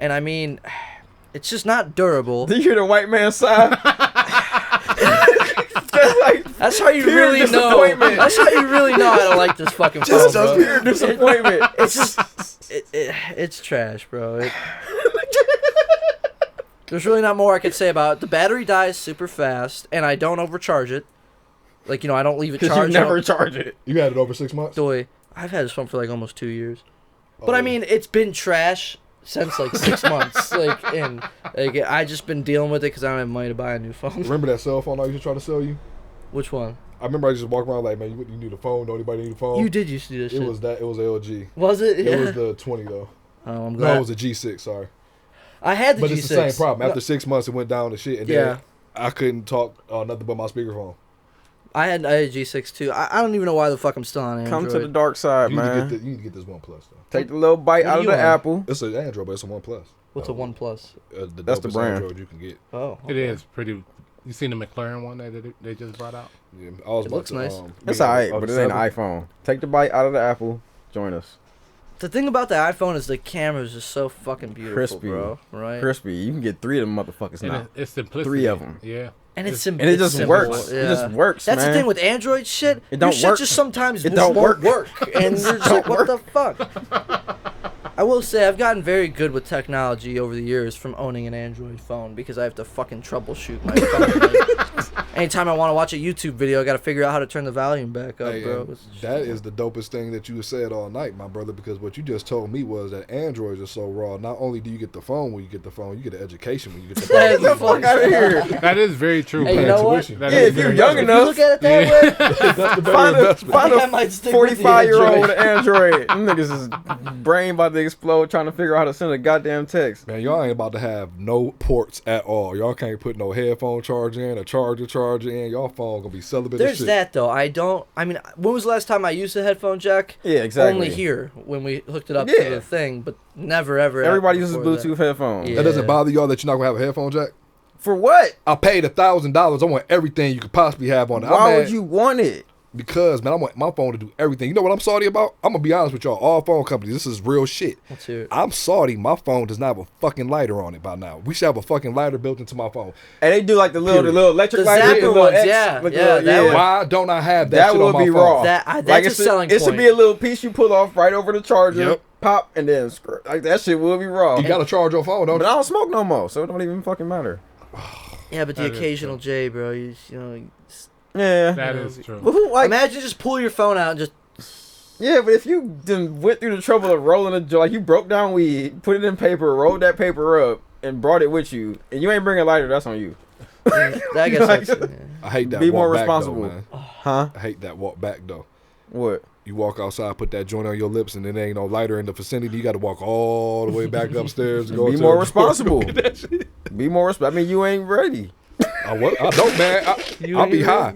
and I mean, it's just not durable. Did you hear the white man side? That's like That's how you pure really know. disappointment. That's how you really know I don't like this fucking phone, just bro. pure disappointment. It's just, it's trash, bro. There's really not more I could say about it. The battery dies super fast, and I don't overcharge it. Like, I don't leave it Because you charged. never charge it. You had it over 6 months? Doy, I've had this phone for like almost 2 years. But Oh, I mean, it's been trash since like 6 months. I just been dealing with it because I don't have money to buy a new phone. Remember that cell phone I used to try to sell you? Which one? I remember I just walked around like, man, you need a phone? Don't anybody need a phone? You did used to do this It shit. was that. It was LG. Was it? Yeah. It was the 20 though. Oh, I'm No, glad. it was a G6. Sorry. I had the But G6. it's the same problem. No, After 6 months, it went down to shit, and Yeah. then I couldn't talk nothing but my speakerphone. I had a G6 too. I don't even know why the fuck I'm still on Android. Come to the dark side, You need, to man. get you need to get this One Plus though. Take the little bite What out are of you the on? apple. It's an Android, but it's a One Plus. What's a OnePlus? That's the dopest brand. Android you can get. Oh, It is pretty. You seen the McLaren one that they just brought out? Yeah, I was It about looks to, nice. It's yeah, alright, of but the it ain't an 7. iPhone. Take the bite out of the apple. Join us. The thing about the iPhone is the camera is just so fucking beautiful, Crispy. bro. Right? Crispy. You can get 3 of them motherfuckers And now. it's simplicity. 3 of them. Yeah. And it's Just- simple. And it just works. Yeah. It just works, That's man. the thing with Android shit. It don't your shit work. just sometimes It just don't won't work. work. And you're just like, what the fuck? I will say I've gotten very good with technology over the years from owning an Android phone because I have to fucking troubleshoot my phone. Anytime I want to watch a YouTube video, I got to figure out how to turn the volume back up, Hey, bro. and It's just- that is the dopest thing that you said all night, my brother, because what you just told me was that Androids are so raw. Not only do you get the phone when you get the phone, you get an education when you get the That phone. is Get the fuck out of here. That is very true. Hey, you man. know what? Tuition. That Yeah, is if you're very young true. If you enough, look at it that way, That's the better find a, investment. find I might stick with the 45-year-old with Android. an Android. Them niggas is brain about to explode trying to figure out how to send a goddamn text. Man, y'all ain't about to have no ports at all. Y'all can't put no headphone charger in, a charger in. Y'all phone gonna be celibate as there's shit. that though. I mean, when was the last time I used a headphone jack? Yeah, exactly. Only here when we hooked it up Yeah. to the thing, but never ever. Everybody uses before Bluetooth that. headphones. Yeah. That doesn't bother y'all that you're not gonna have a headphone jack? For what? I paid $1,000. I want everything you could possibly have on it. Why would you want it? Because, man, I want my phone to do everything. You know what I'm salty about? I'm going to be honest with y'all. All phone companies, this is real shit. Let's hear it. I'm salty. My phone does not have a fucking lighter on it by now. We should have a fucking lighter built into my phone. And they do like the little electric The light. zapper with the little ones, X, yeah, like the yeah, little- that would- Why don't I have that, That shit would on my be phone? raw. That's Like, a it should- selling It should point. be a little piece you pull off right over the charger, Yep. pop, and then like that shit will be raw. You got to charge your phone, don't But you? I don't smoke no more, so it don't even fucking matter. Yeah, but the That is occasional J, bro. You know. Yeah. That is true. But who, like, Imagine just pull your phone out and just. yeah, but if you done went through the trouble of rolling a joint, like you broke down weed, put it in paper, rolled that paper up, and brought it with you, and you ain't bring a lighter, that's on you. I guess that's. Yeah. I hate that Be walk more back, responsible. though, man. Huh? I hate that walk back, though. What? You walk outside, put that joint on your lips, and then there ain't no lighter in the vicinity. You got to walk all the way back upstairs to go. Be more responsible. Be more responsible. I mean, you ain't ready. I don't, man. I'll be high.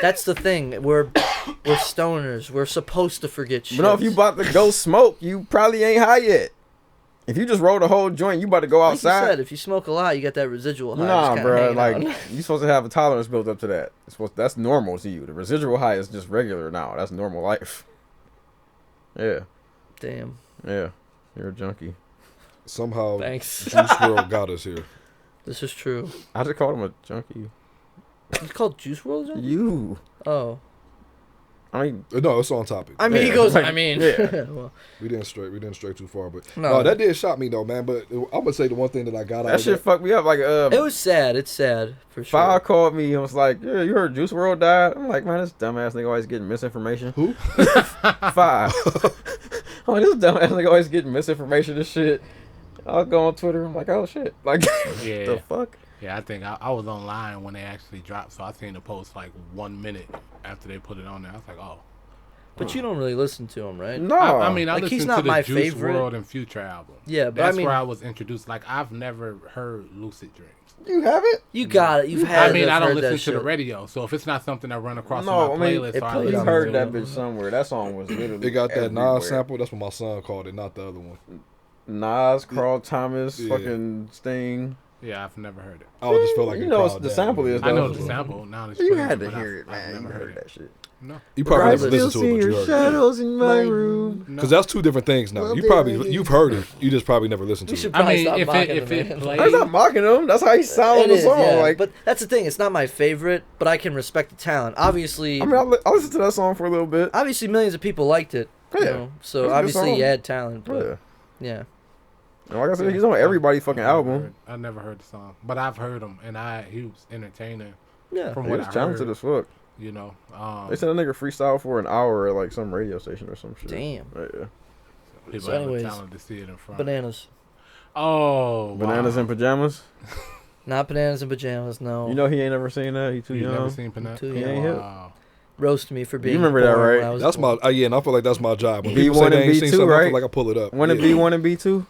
That's the thing. We're stoners. We're supposed to forget shit. But no, if you about to go smoke, you probably ain't high yet. If you just roll the whole joint, you about to go outside. Like you said, if you smoke a lot, you get that residual high. Nah, bro. Like, you supposed to have a tolerance built up to that. That's normal to you. The residual high is just regular now. That's normal life. Yeah. Damn. Yeah. You're a junkie. Somehow, Thanks. Juice WRLD got us here. This is true. I just called him a junkie. It's called Juice WRLD junkie? You. Oh. I mean, no, it's on topic. I mean, yeah, he goes. like, I mean, yeah. well, we didn't stray too far, but No. that did shock me though, man. But I'm gonna say the one thing that I got out that of shit fucked me up. Like, it was sad. It's sad for sure. Five called me and was like, "Yeah, you heard Juice WRLD died?" I'm like, "Man, this dumbass nigga always getting misinformation." Who? Five. I'm like, this dumbass nigga always getting misinformation and shit. I'll go on Twitter. I'm like, "Oh shit!" Like, Yeah. the fuck. Yeah, I think I was online when they actually dropped, so I seen the post like 1 minute after they put it on there. I was like, oh. But you don't really listen to him, right? No, I mean, I Like, he's listened not to the my Juice favorite. WRLD and Future album. Yeah, but That's I mean, where I was introduced. Like, I've never heard Lucid Dreams. you haven't. you got it. You've had. I mean, I don't heard listen that to the shit. radio, so if it's not something I run across No, on my I mean, playlist, it or I plays You listen on heard to that it. bitch somewhere. That song was literally. They got that everywhere. Nas sample. That's what my son called it, not the other one. Nas, Carl Thomas, Yeah. fucking Sting. Yeah, I've never heard it. I would just feel like You it know crowd what the down. sample is, I know though. the sample. Now that You put had to but hear it, I've man. You never heard that shit. No. You probably never Regardless, listened to it, but you heard it. shadows in my room. No. Because that's two different things now. You've heard it. You just probably never listened We to should it. probably I mean, stop if mocking it the man. played, I'm not mocking him. That's how he sounds on It the is, song. yeah. Like, But that's the thing. It's not my favorite, but I can respect the talent. Obviously, I mean, I listened to that song for a little bit. obviously, millions of people liked it. You Yeah. know? It's So a good obviously, song. he had talent. But Yeah. yeah. And like I said, he's on everybody's fucking album. I never heard the song, but I've heard him, and he was entertaining Yeah. from He what was I talented heard. as fuck. You know, They said a nigga freestyle for an hour at like some radio station or some shit. Damn. Yeah. people So have anyways, the talent to see it in front. Bananas. Oh, Bananas wow. in pajamas. Not bananas in pajamas. No. You know he ain't never seen that. He too You've young. never seen Bananas? Too He young. ain't hip. Wow. Roast me for being. remember that, born right? when I was That's born. my and I feel like that's my job. When B1 people say and they ain't seen B2, something, I right? feel like I pull it up. One and Yeah. B1 and B2.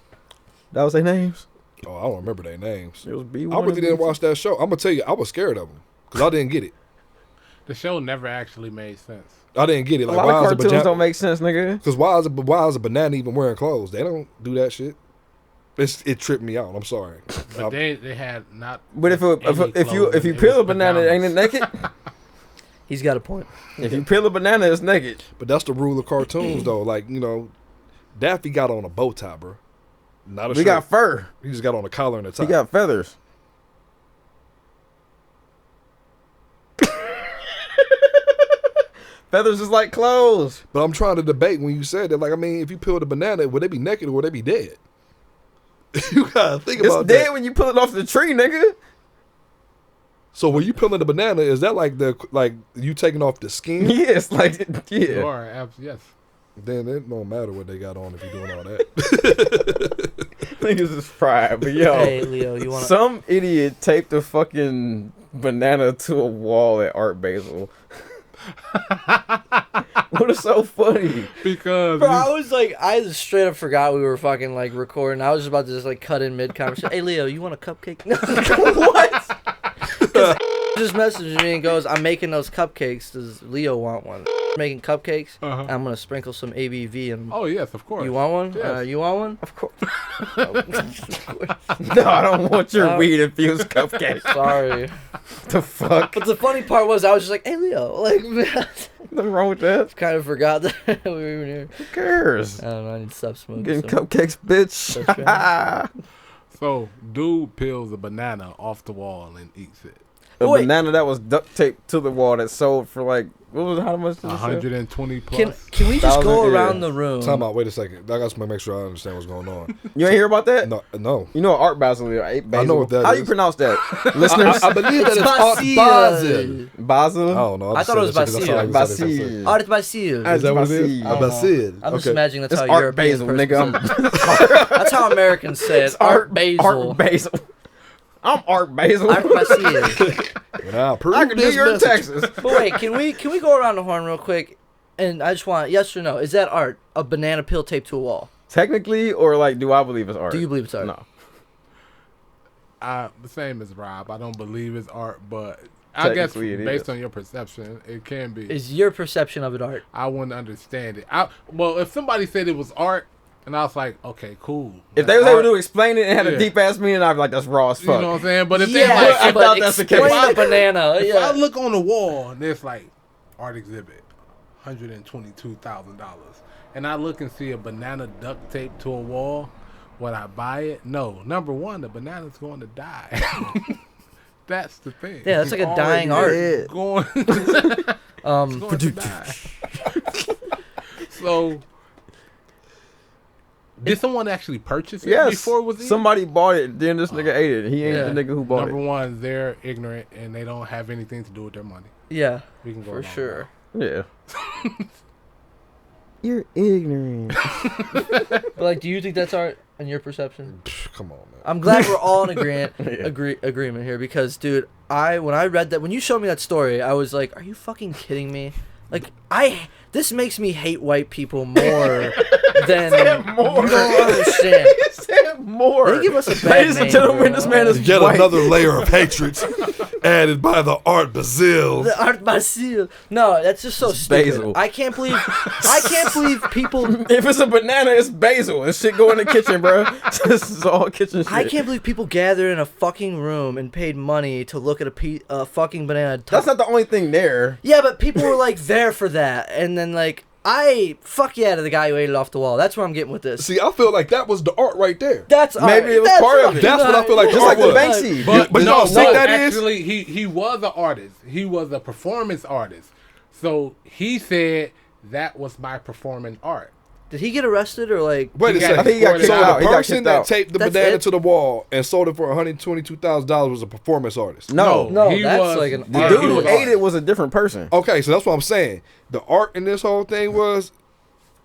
That was their names. Oh, I don't remember their names. It was B1. I really and didn't B2. watch that show. I'm gonna tell you, I was scared of them because I didn't get it. The show never actually made sense. I didn't get it. A Like, lot why of is a cartoons banana? don't make sense, nigga. Because why is a banana even wearing clothes? They don't do that shit. It tripped me out. I'm sorry. But they had not. But if you clothing, peel a was banana, ain't it pajamas. naked? He's got a point. If you peel a banana, it's naked. But that's the rule of cartoons, though. Like, you know, Daffy got on a bow tie, bro. Not a We shirt. got fur. He just got on a collar and a tie. He got feathers. Feathers is like clothes. But I'm trying to debate when you said that. Like, I mean, if you peeled a banana, would they be naked or would they be dead? You gotta think It's about dead that. when you pull it off the tree, nigga. So when you peeling the banana, is that like you taking off the skin? Yes, like yeah. Sure, yes. Then it don't matter what they got on if you're doing all that. Niggas is fried, but yo, Hey, Leo, you want to? some idiot taped a fucking banana to a wall at Art Basil. What is so funny? Because Bro, I just straight up forgot we were fucking like recording. I was just about to just like cut in mid conversation. Hey, Leo, you want a cupcake? What? Just messages me and goes, I'm making those cupcakes. Does Leo want one? Making cupcakes. Uh-huh. I'm gonna sprinkle some ABV in them. oh yes, of course. You want one? Yes. You want one? Of course. No, I don't want your No. weed infused cupcake. Sorry. The fuck? But the funny part was I was just like, hey, Leo. Like, man, Nothing wrong with that. kind of forgot that we were even here. Who cares? I don't know. I need to stop smoking. Getting so- cupcakes, bitch. That's right. So, dude peels a banana off the wall and eats it. A Wait. banana that was duct taped to the wall that sold for like, what was it? How much did it sell? 120 plus. Can we just go 1,000, around yeah. the room? Time out. Wait a second. I got to make sure I understand what's going on. You ain't hear about that? No. You know Art Basil, right? I know what that How is. you pronounce that? Listeners? I believe that it's Art Basil. Basil? I don't know. I thought it was just said that 'cause I saw Basil. it said it. Art Basil. Art Is that what it is? Basil. I don't know. Basil. I'm just Okay. imagining that's It's how Art European Basil, person nigga. says it. That's how Americans say it. Art Basil. Art Basil. I'm Art Basil. Art Basil. But I approve I can do this your message. Texas. But wait, can we go around the horn real quick? And I just want yes or no. Is that art? A banana peel taped to a wall? Technically, or like, do I believe it's art? Do you believe it's art? No. The same as Rob. I don't believe it's art, but I guess based on your perception, it can be. Is your perception of it art? I wouldn't understand it. Well, if somebody said it was art, and I was like, okay, cool. If they was able to explain it and had a deep ass meaning, I'd be like, that's raw as fuck. You know what I'm saying? But if yeah, they like, I thought that's the case. Explain a banana. If Yeah. I look on the wall and there's like art exhibit, $122,000, and I look and see a banana duct taped to a wall, would I buy it? No. Number one, the banana's going to die. That's the thing. Yeah, that's like a dying art. Going to die. So, did someone actually purchase it before it was eaten? Somebody bought it, then this nigga ate it. He ain't the nigga who bought Number it. one, they're ignorant and they don't have anything to do with their money. Yeah, We can go for sure. Yeah. You're ignorant. But like, do you think that's art in your perception? Come on, man. I'm glad we're all in agreement here because, dude, when I read that, when you showed me that story, I was like, are you fucking kidding me? Like, this makes me hate white people more than more. You don't understand. He said more. They give us a bad Ladies and name, gentlemen, bro. this man is Yet white. another layer of hatred added by the Art Basil. The Art Basil. No, that's just so stupid. Basil. I can't believe people. If it's a banana, it's basil. This shit go in the kitchen, bro. This is all kitchen shit. I can't believe people gathered in a fucking room and paid money to look at a fucking banana. That's not the only thing there. Yeah, but people were like there for that, and then like fuck yeah to the guy who ate it off the wall. That's where I'm getting with this. See, I feel like that was the art right there. That's Maybe it was that's part of it. fucking That's what I feel like. Just the like art the was. Banksy. But no, no, see that is? actually, he was an artist. He was a performance artist. So he said that was my performing art. Did he get arrested or like? Wait a second. I think he got kicked So out. the He got person kicked that out. taped the That's banana it? to the wall and sold it for $122,000 was a performance artist. No. No, he that's was- like an The Yeah, dude he who was ate art. it was a different person. Okay, so that's what I'm saying. The art in this whole thing was,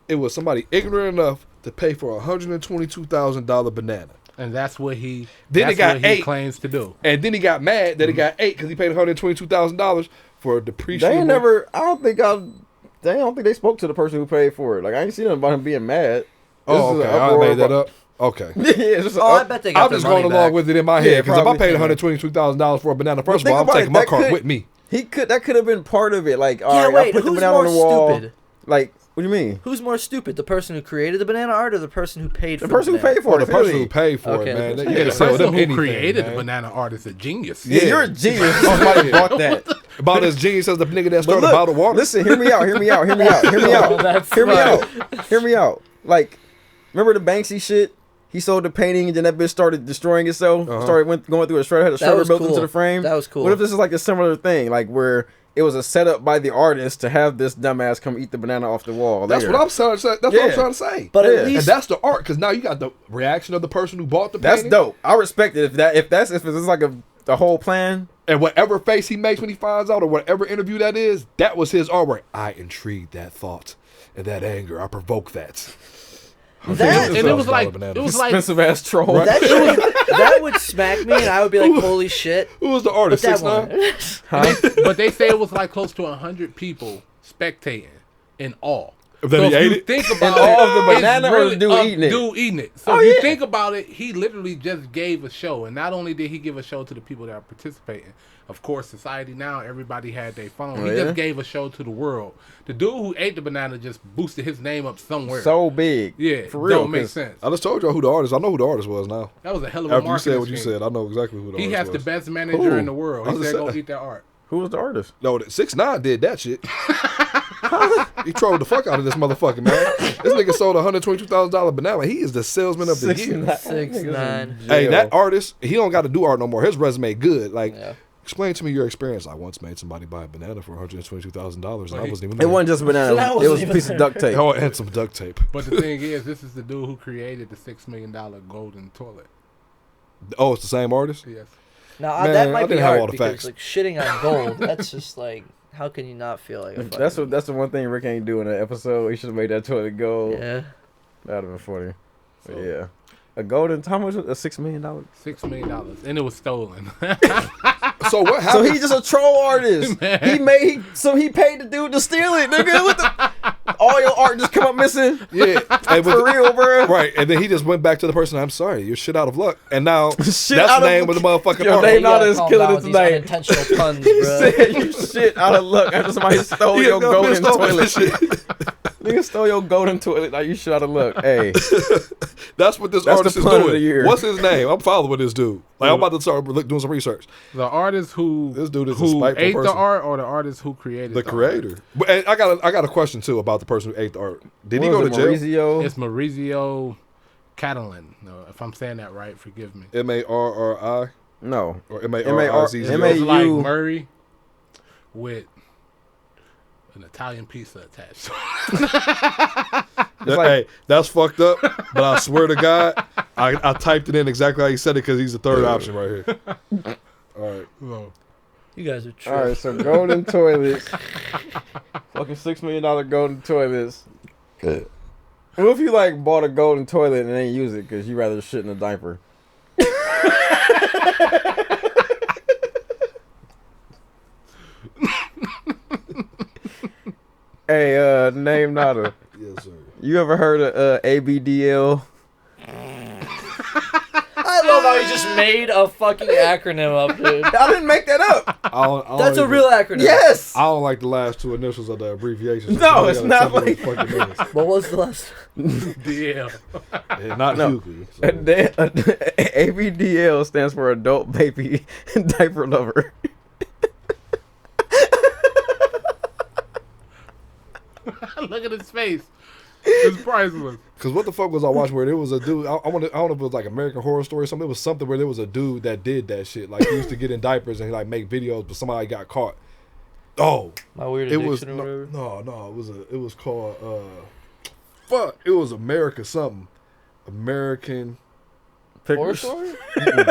it was somebody ignorant enough to pay for a $122,000 banana. And that's what he Then it got what he ate. claims to do. And then he got mad that it got ate because he paid $122,000 for a They depreciable. ain't never. I don't think they spoke to the person who paid for it. Like I ain't seen nothing about him being mad. Oh, This is okay. an I uproar made that about- up. Okay. Yeah, it's just Oh, I bet they got I'm their just money going back. along with it in my Yeah, head because if I probably, paid yeah. $122,000 for a banana, first of think all, I'm about taking it, my that cart could- with me. That could have been part of it. Like, all Yeah, right, wait. I put the Who's banana more on the wall. stupid? Like, what do you mean? Who's more stupid, the person who created the banana art or the person who paid for The person who banana? paid for For it. the person clearly. who paid for Okay, it, man. the You person gotta The sell person them who anything, created man. the banana art is a genius. Yeah, you're a genius. Somebody bought that. About as genius as the nigga that But started look, bottled water. listen, hear me out. Hear me out. Hear me out. Hear me out. that's Hear me smart. out. Hear me out. Like, remember the Banksy shit? He sold the painting and then that bitch started destroying itself. Going through a shredder, had a That shredder was built cool. into the frame. That was cool. What if this is like a similar thing, like where it was a setup by the artist to have this dumbass come eat the banana off the wall? That's later? what I'm saying. That's what Yeah. I'm trying to say. But Yeah. at And least that's the art, because now you got the reaction of the person who bought the That's painting. dope. I respect it. If it's like a whole plan. And whatever face he makes when he finds out, or whatever interview that is, that was his artwork. I intrigued that thought and that anger. I provoked that. that, And it was like Expensive ass troll. that would smack me and I would be like, holy shit. Who was the But artist? that 6ix9ine? one. but they say it was like close to 100 people spectating in all. Then he if ate you it? think And about all it, of the it's banana or the dude a eating it? Dude eating it. So Oh, if you yeah. think about it, he literally just gave a show. And not only did he give a show to the people that are participating, of course, society now, everybody had their phone. Oh, He yeah? just gave a show to the world. The dude who ate the banana just boosted his name up somewhere. So big. yeah, For real. don't make 'cause sense. I just told y'all who the artist. I know who the artist was now. That was a hell of a After you marketing said what you scheme. said, I know exactly who the He artist has was. the best manager Who? in the world. I He was said, just go saying. eat that art. Who was the artist? No, 6ix9ine did that shit. He trolled the fuck out of this motherfucker, man. This nigga sold a $122,000 banana. He is the salesman of the year. 6ix9ine. Hey, that artist, he don't got to do art no more. His resume good. Like, Yeah. explain to me your experience. I once made somebody buy a banana for $122,000, and I wasn't even It there. wasn't just a banana. That It wasn't was a even piece of duct tape. Oh, and some duct tape. But the thing is, this is the dude who created the $6 million golden toilet. Oh, it's the same artist? Yes. Now Man, that I might be didn't have hard all the because facts. like shitting on gold. That's just like, how can you not feel like a That's fucking- the one thing Rick ain't do in an episode. He should have made that toilet gold. Yeah. That'd have been funny. But So- yeah. A golden, how much was it? $6 million? $6 million. And it was stolen. So what So happened? he's just a troll artist. He paid the dude to steal it, nigga. What the? all your art just come up missing. Yeah, and For real, bro. Right, and then he just went back to the person. I'm sorry, you're shit out of luck. And now that's out the of name of the motherfucking Yo, art. NameNada is Calm killing down it with these tonight. unintentional puns, He bro. said you shit out of luck after somebody stole your golden toilet. Nigga stole your golden toilet. Now you shit out of luck. Hey, That's what this That's artist the is pun of the doing. year. What's his name? I'm following this dude. Like, I'm about to start doing some research. The artist who This dude is a who spiteful ate person. the art, or the artist who created The the creator. art? But and I got a question too about the person who ate the art. Did he go to jail? Maurizio? It's Maurizio Catalan. No, if I'm saying that right, forgive me. MARRI No. or M-A-R- MARRIZZO? M-A- It's like you- Murray with an Italian pizza attached. Hey, that's fucked up. But I swear to God, I typed it in exactly how he said it because he's the third option right here. All right. So, You guys are true. All right, so golden toilets. Fucking $6 million golden toilets. What if you like bought a golden toilet and ain't use it because you rather shit in a diaper? Hey, NameNada. Yes, sir. You ever heard of ABDL? I love how he just made a fucking acronym up, dude. I didn't make that up. I don't That's a even- real acronym. Yes. I don't like the last two initials of the abbreviation. No, You it's gotta not tell me like- what the fuck it is. What was the last? DL. Yeah, not No. Hugo. So. ABDL stands for Adult Baby Diaper Lover. Look at his face. It's priceless. Cause what the fuck was I watching where there was a dude? I don't know if it was like American Horror Story or something. It was something where there was a dude that did that shit. Like he used to get in diapers and like make videos, but somebody got caught. Oh, My weird it addiction was or whatever. no. It was called fuck. It was America something. American. Horror Pickers. story?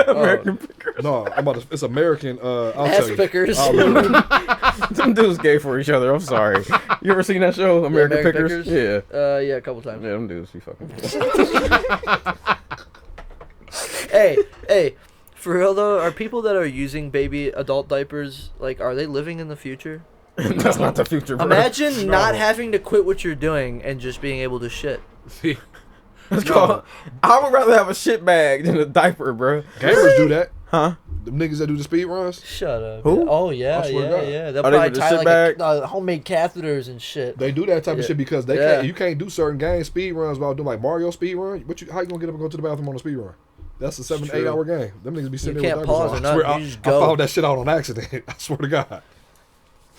American Pickers. No, it's American. I'll Ass tell you. pickers. I'll look it up. Them dudes gay for each other. I'm sorry. You ever seen that show, American Pickers? Yeah. Yeah, a couple times. Yeah, them dudes be fucking. Hey, for real though, are people that are using baby adult diapers, like, are they living in the future? That's not the future, bro. Imagine not having to quit what you're doing and just being able to shit. See, It's called, I would rather have a shit bag than a diaper, bro. Gamers do that. Huh? The niggas that do the speed runs. Shut up. Who? Yeah. Oh yeah, I swear to God. yeah. They'll Are they probably with the tie shit like bag? homemade catheters and shit. They do that type of Yeah. shit because they Yeah. can't. You can't do certain game speed runs without doing like Mario speed run. How you gonna get up and go to the bathroom on a speed run? That's a 7 true. 8 hour game. Them niggas be sitting You there can't with pause diapers or on. nothing, I you just I go. found that shit out on accident. I swear to God.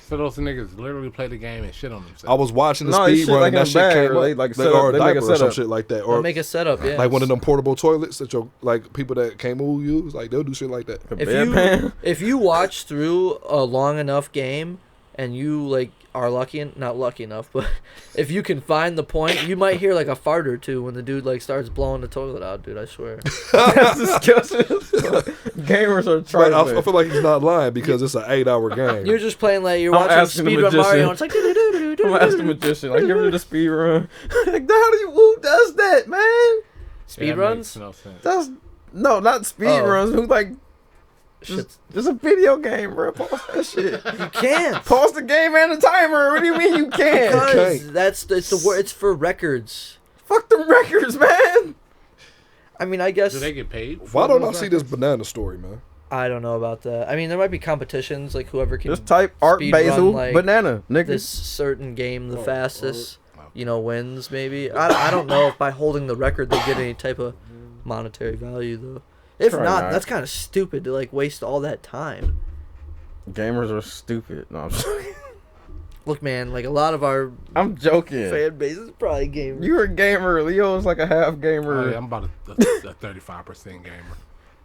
so those niggas literally play the game and shit on themselves. I was watching the No, they speed shit run like and in that a shit bag, came or up. they like set up- or a they make a diaper or some setup. shit like that. They'll Or make a setup, yeah. like one of them portable toilets that like people that can't move use. Like they'll do shit like that. If you watch through a long enough game and you like are not lucky enough, but if you can find the point, you might hear like a fart or two when the dude like starts blowing the toilet out, dude. I swear. That's disgusting. Gamers are But trying. I feel like he's not lying because it's an 8 hour game. You're just playing like you're I'm watching asking the Speedrun magician. Mario. And it's like. I'm gonna ask the magician. Like, give me the speed run. Like, who does that, man? Speed That runs. makes no sense. That's no, not speed Oh. runs. Who like Shit. just a video game, bro? Pause that shit. You can't. Pause the game and the timer. What do you mean you can't? Because it's the word. It's for records. Fuck them records, man. I mean, I guess Do they get paid? Why for don't I those see this records? banana story, man? I don't know about that. I mean, there might be competitions like whoever can Just type Art speed Basil run, like, Banana, nigga. this certain game the fastest. Art. Wins maybe. I don't know if by holding the record they get any type of monetary value though. If Probably not, not. that's kind of stupid to like waste all that time. Gamers are stupid. No, I'm joking. Look, man, like a lot of our I'm joking. fan base is probably gamers. You're a gamer. Leo's like a half gamer. Oh, yeah, I'm about a 35% gamer.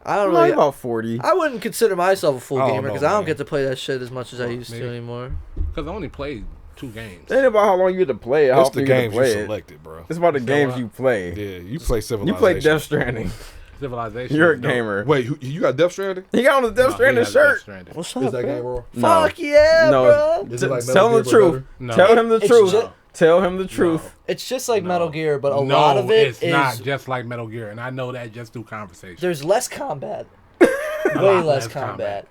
I don't I'm like really. about 40. I wouldn't consider myself a full I don't gamer know, because I don't man. get to play that shit as much as I used to maybe. anymore. Because I only played 2 games. It ain't about how long you get to play it. How It's often the you get to games you play it. selected, bro. It's about the So games what? you play. Yeah, you play Civilization. You play Death Stranding. Civilization. You're a is dope. gamer. Wait, you got Death Stranding? He got on the Death No, he Stranding has Death shirt. Stranding. What's Is that game raw? No. Fuck yeah, No, bro! Is it like Metal Tell him Gear, the but truth. better? No. Tell him the It's truth. ju- Tell him the truth. It's just like No. Metal Gear, but a No, lot of it it's is not just like Metal Gear, and I know that just through conversation. there's less combat. A Way lot less combat.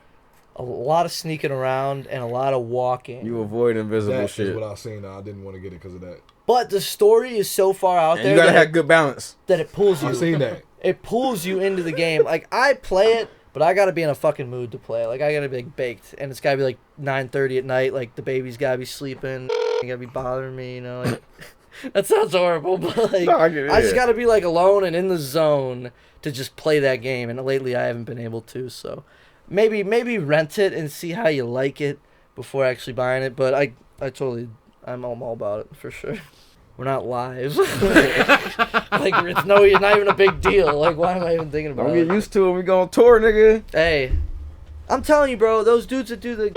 a lot of sneaking around and a lot of walking. You avoid invisible That shit. is what I seen. I didn't want to get it because of that. But the story is so far out And there you gotta have good balance. that it pulls you. I seen that. It pulls you into the game. Like, I play it, but I gotta be in a fucking mood to play. Like, I gotta be like baked, and it's gotta be like 9:30 at night. Like, the baby's gotta be sleeping. You gotta be bothering me, you know. Like, that sounds horrible, but like, No, I just gotta be like alone and in the zone to just play that game. And lately, I haven't been able to. So, maybe rent it and see how you like it before actually buying it. But I'm all about it for sure. We're not live. Like, it's not even a big deal. Like, why am I even thinking about Don't it? get used to it. We go on tour, nigga. Hey, I'm telling you, bro, those dudes that do the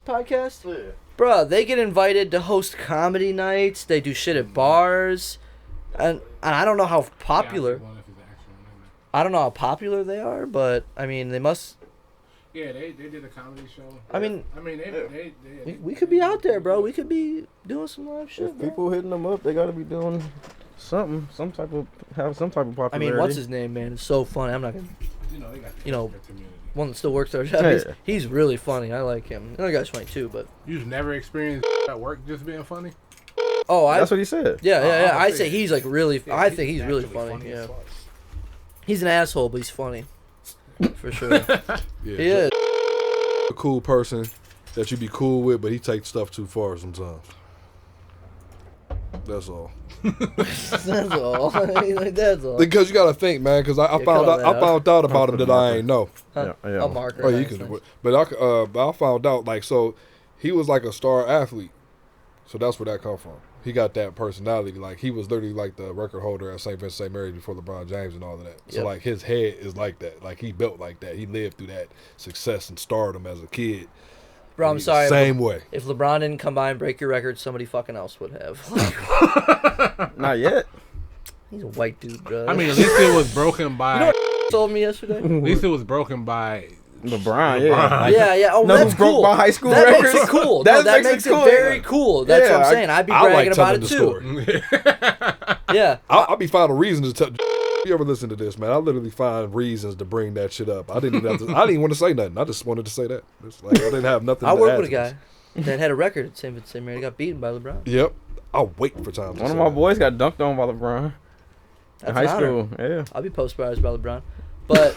podcast, bro, they get invited to host comedy nights. They do shit at bars. And I don't know how popular. I don't know how popular they are, but, I mean, they must. Yeah, they did a comedy show. I mean, we they could be out there, bro. We could be doing some live shit, If bro. people hitting them up, they gotta be doing something, some type of popularity. I mean, what's his name, man? It's so funny. I'm not gonna, they got you know, the community. one that still works there. He's really funny. I like him. The other guy's funny too, but. You've never experienced at work just being funny? Oh, That's what he said. Yeah. I say say he's like really. I think he's really funny. Yeah. He's an asshole, but he's funny. For sure. Yeah, He is. a cool person that you be cool with, but he takes stuff too far sometimes. That's all. That's all. Like, that's all. Because you gotta think, man. Because I found out about him that I ain't know. Huh? Yeah. I'll mark her. Oh, you Nice, can. nice. But I found out like so, he was like a star athlete. So that's where that come from. He got that personality. Like he was literally like the record holder at St. Vincent St. Mary's before LeBron James and all of that. So Yep. like his head is like that. Like he built like that. He lived through that success and stardom as a kid. Bro, I'm He's sorry. the same way. If LeBron didn't come by and break your record, somebody fucking else would have. Not yet. He's a white dude, bro. I mean, at least it was broken by. You know what told me yesterday? At least it was broken by LeBron, yeah. Yeah. Oh, No, that's who broke cool. my high school that records? makes it cool. That That makes makes it it cool, very yeah. cool. That's Yeah, what I'm saying. I'd be I bragging like about telling it the too. story. Yeah. I'll be finding reasons to tell. You ever listen to this, man? I literally find reasons to bring that shit up. I didn't even want to say nothing. I just wanted to say that. It's like I didn't have nothing. I to worked add with a to this. guy that had a record at St. Vincent St. Mary. Got beaten by LeBron. Yep. I'll wait for time. To One of say my that. boys got dunked on by LeBron That's in high an honor. school. Yeah. I'll be post-barrized by LeBron. But,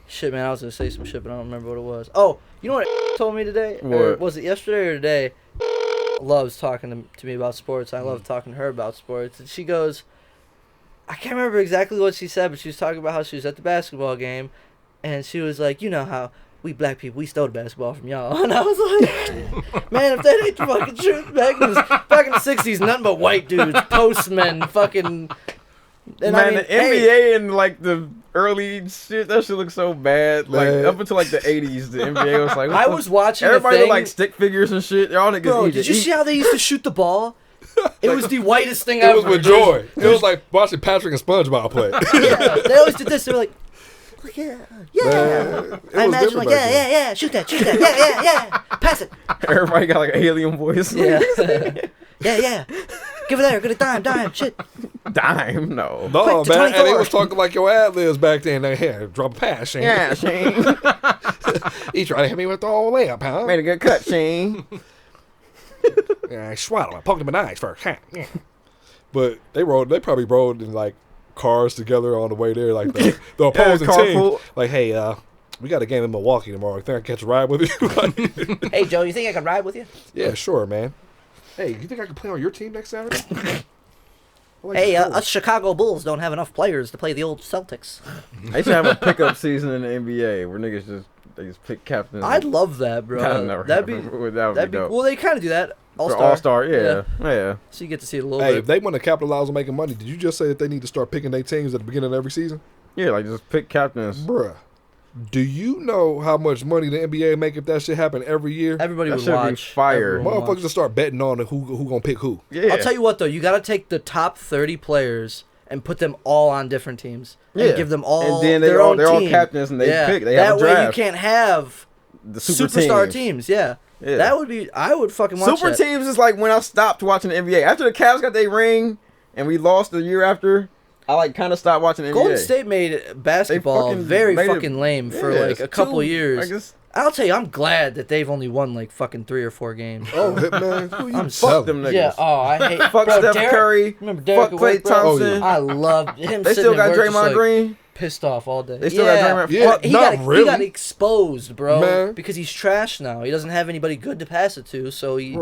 shit, man, I was going to say some shit, but I don't remember what it was. Oh, you know what told me today? Or What? was it yesterday or today? Loves talking to me about sports. I love talking to her about sports. And she goes, I can't remember exactly what she said, but she was talking about how she was at the basketball game. And she was like, you know how we black people, we stole the basketball from y'all. And I was like, man, if that ain't the fucking truth, back in the 60s, nothing but white dudes, postmen, fucking... And Man, I mean, the NBA and like the early shit, that shit looks so bad. Like Man. up until like the 80s, the NBA was like, what I the was watching everybody a thing. looked like stick figures and shit. Y'all niggas Bro, need did to you eat. see how they used to shoot the ball? It was the whitest thing It ever. was with joy. It was like watching Patrick and SpongeBob play. Yeah, they always did this. They were like, yeah. Man, it I was imagine different like, back then. yeah, shoot that, yeah, pass it. Everybody got like an alien voice. Yeah. Yeah. Give it there, get a dime, shit. Dime, no. No, Quick to man, and they 24. was talking like your ad libs back then. They here, drop a pass, Shane. Yeah, Shane. He tried to hit me with the whole layup, huh? Made a good cut, Shane. Yeah, I swallowed him. I poked him in the eyes first. Huh? Yeah. But they probably rode in like cars together on the way there, like the opposing team. carpool. Like, hey, we got a game in Milwaukee tomorrow. Think I can catch a ride with you? Like, Hey, Joe, you think I can ride with you? yeah, sure, man. Hey, you think I can play on your team next Saturday? I like Hey, the Bulls. us Chicago Bulls don't have enough players to play the old Celtics. They should have a pickup season in the NBA where niggas just pick captains. I'd love that, bro. That'd never That'd be happen. That'd be dope. well. They kind of do that. All For Star. All-Star, yeah. So you get to see it a little Hey, bit. if they want to capitalize on making money, did you just say that they need to start picking their teams at the beginning of every season? Yeah, like just pick captains. Bruh, do you know how much money the NBA make if that shit happen every year? Everybody That would should be watch. fire. Everyone would Motherfuckers watch. just start betting on who gonna pick who. Yeah. I'll tell you what though, you got to take the top 30 players and put them all on different teams and Yeah. give them all And then their own they're all team. captains and they pick. They that have a way draft. you can't have The super superstar teams. Yeah. Yeah. That would be. I would fucking watch Super that. teams is like when I stopped watching the NBA. After the Cavs got their ring and we lost the year after, I like kind of stopped watching NBA. Golden State made basketball very fucking lame for like a couple years. I'll tell you, I'm glad that they've only won like fucking 3 or 4 games. Oh, man, I'm fuck them niggas. Yeah, I hate fuck Steph Curry. Remember Derek? Fuck Klay Thompson. I loved him. They still got Draymond Green. Pissed off all day. They still got Draymond. Yeah, He got exposed, bro. Man. Because he's trash now. He doesn't have anybody good to pass it to, so he's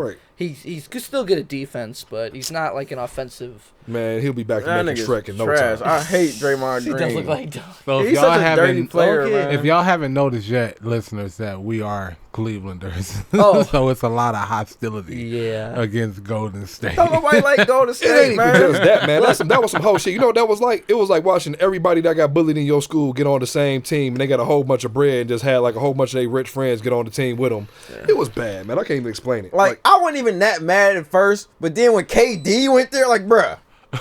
still good at defense, but he's not like an offensive. Man, he'll be back to making Shrek in no trash. time. I hate Draymond Green. He does look like so he's such a dirty player, man. If y'all haven't noticed yet, listeners, that we are Clevelanders. Oh. So it's a lot of hostility against Golden State. Don't nobody like Golden State, It ain't man. even just that, man. That was some whole shit. You know what that was like? It was like watching everybody that got bullied in your school get on the same team, and they got a whole bunch of bread and just had like a whole bunch of their rich friends get on the team with them. Yeah. It was bad, man. I can't even explain it. Like, I wasn't even that mad at first, but then when KD went there, like, bruh,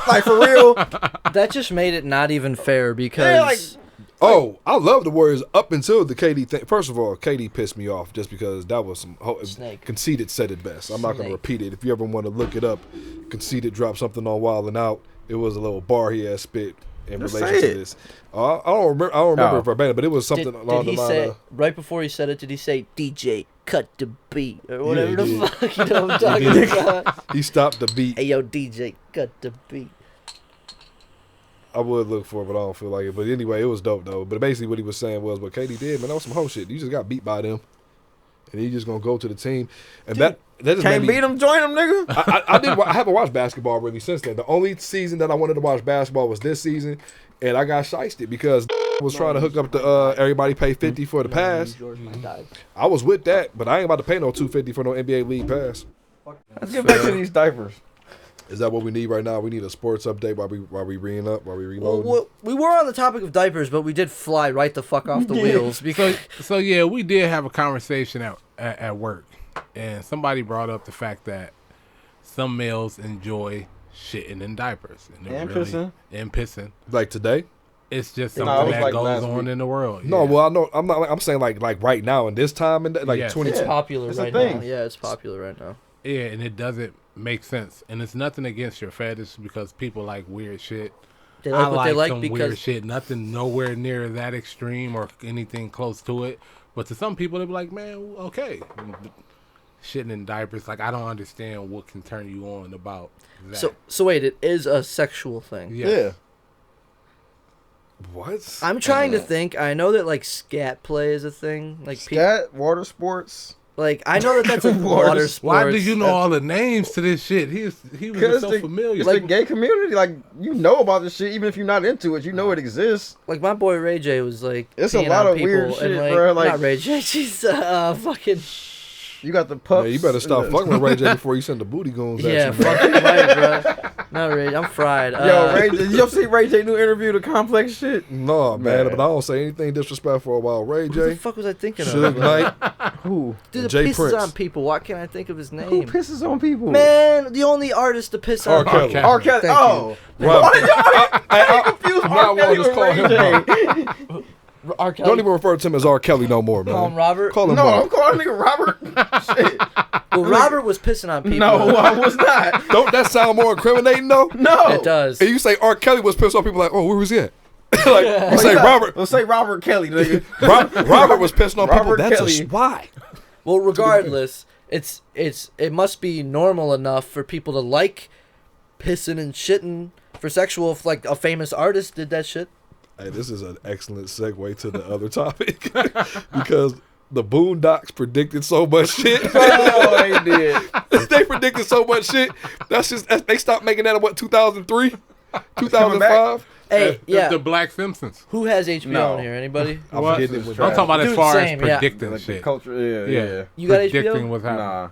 like, for real. That just made it not even fair because... Oh, I love the Warriors up until the KD thing. First of all, KD pissed me off just because that was some Conceited said it best. I'm not going to repeat it. If you ever want to look it up, Conceited dropped something on Wild and Out. It was a little bar he had spit in relation to this. I don't remember verbatim, but it was something along the line of... Right before he said it, did he say, DJ, cut the beat? Or whatever the fuck, you know what I'm talking about? He stopped the beat. Hey, yo, DJ, cut the beat. I would look for it, but I don't feel like it. But anyway, it was dope, though. But basically what he was saying was what KD did, man, that was some whole shit. You just got beat by them. And he just going to go to the team. And that just can't beat them, join them, nigga. I haven't watched basketball really since then. The only season that I wanted to watch basketball was this season. And I got shysted because was trying to hook up the everybody pay $50 for the pass. I was with that, but I ain't about to pay no $250 for no NBA league pass. Let's get back to these diapers. Is that what we need right now? We need a sports update while we reloading. Well, we were on the topic of diapers, but we did fly right the fuck off the wheels. Because so yeah, we did have a conversation at work, and somebody brought up the fact that some males enjoy shitting in diapers and pissing. Like today? It's just something that goes on in the world. No, well, I know I'm not. I'm saying like right now in this time and like 20. It's popular right now. Yeah, it's popular right now. Yeah, and it doesn't make sense, and it's nothing against your fetish because people like weird shit. They like what they like some because weird shit. Nothing nowhere near that extreme or anything close to it. But to some people, they be like, man, okay, shitting in diapers. Like I don't understand what can turn you on about that. So wait, it is a sexual thing. Yeah. What? I'm trying to think. I know that like scat play is a thing. Like scat, water sports. Like I know that that's a water sports. Why do you know all the names to this shit? He was so familiar. It's like the gay community. Like you know about this shit, even if you're not into it, you know it exists. Like my boy Ray J was like, it's a lot of weird shit, and, bro. Like not Ray J, she's fucking. You got the pups. Yeah, you better stop fucking with Ray J before you send the booty goons at you. Yeah, fucking right, bro. No, Ray J, I'm fried. Yo, Ray J, you see Ray J new interview, the complex shit? No, man, but I don't say anything disrespectful about Ray J. Who the fuck was I thinking of? Suge Knight. Who? Dude, Jay pisses Prince. on people. Why can't I think of his name? Who pisses on people? Man, the only artist to piss on. R. Kelly. R. Kelly. Oh. I'm confused. R. Kelly just call him R. Kelly. Don't even refer to him as R. Kelly no more, man. Call him Robert. Call him No, Robert. I'm calling nigga Robert. Shit. Well, Robert was pissing on people. No, I was not. Don't that sound more incriminating though? No, it does. And you say R. Kelly was pissed on people, like, oh, where was he at? Like, you say Robert. Let's say Robert Kelly, nigga. Robert was pissing on people. Robert That's Kelly. a why. Well, regardless, it must be normal enough for people to like pissing and shitting for sexual. If like a famous artist did that shit. Hey, this is an excellent segue to the other topic because the Boondocks predicted so much shit. Oh, they did. They predicted so much shit. They stopped making that in what 2003, 2005. Hey, yeah. The Black Simpsons. Who has HBO on here? Anybody? I'm talking about as far as predicting like shit. Culture, yeah. You got predicting HBO? what's happening. Nah.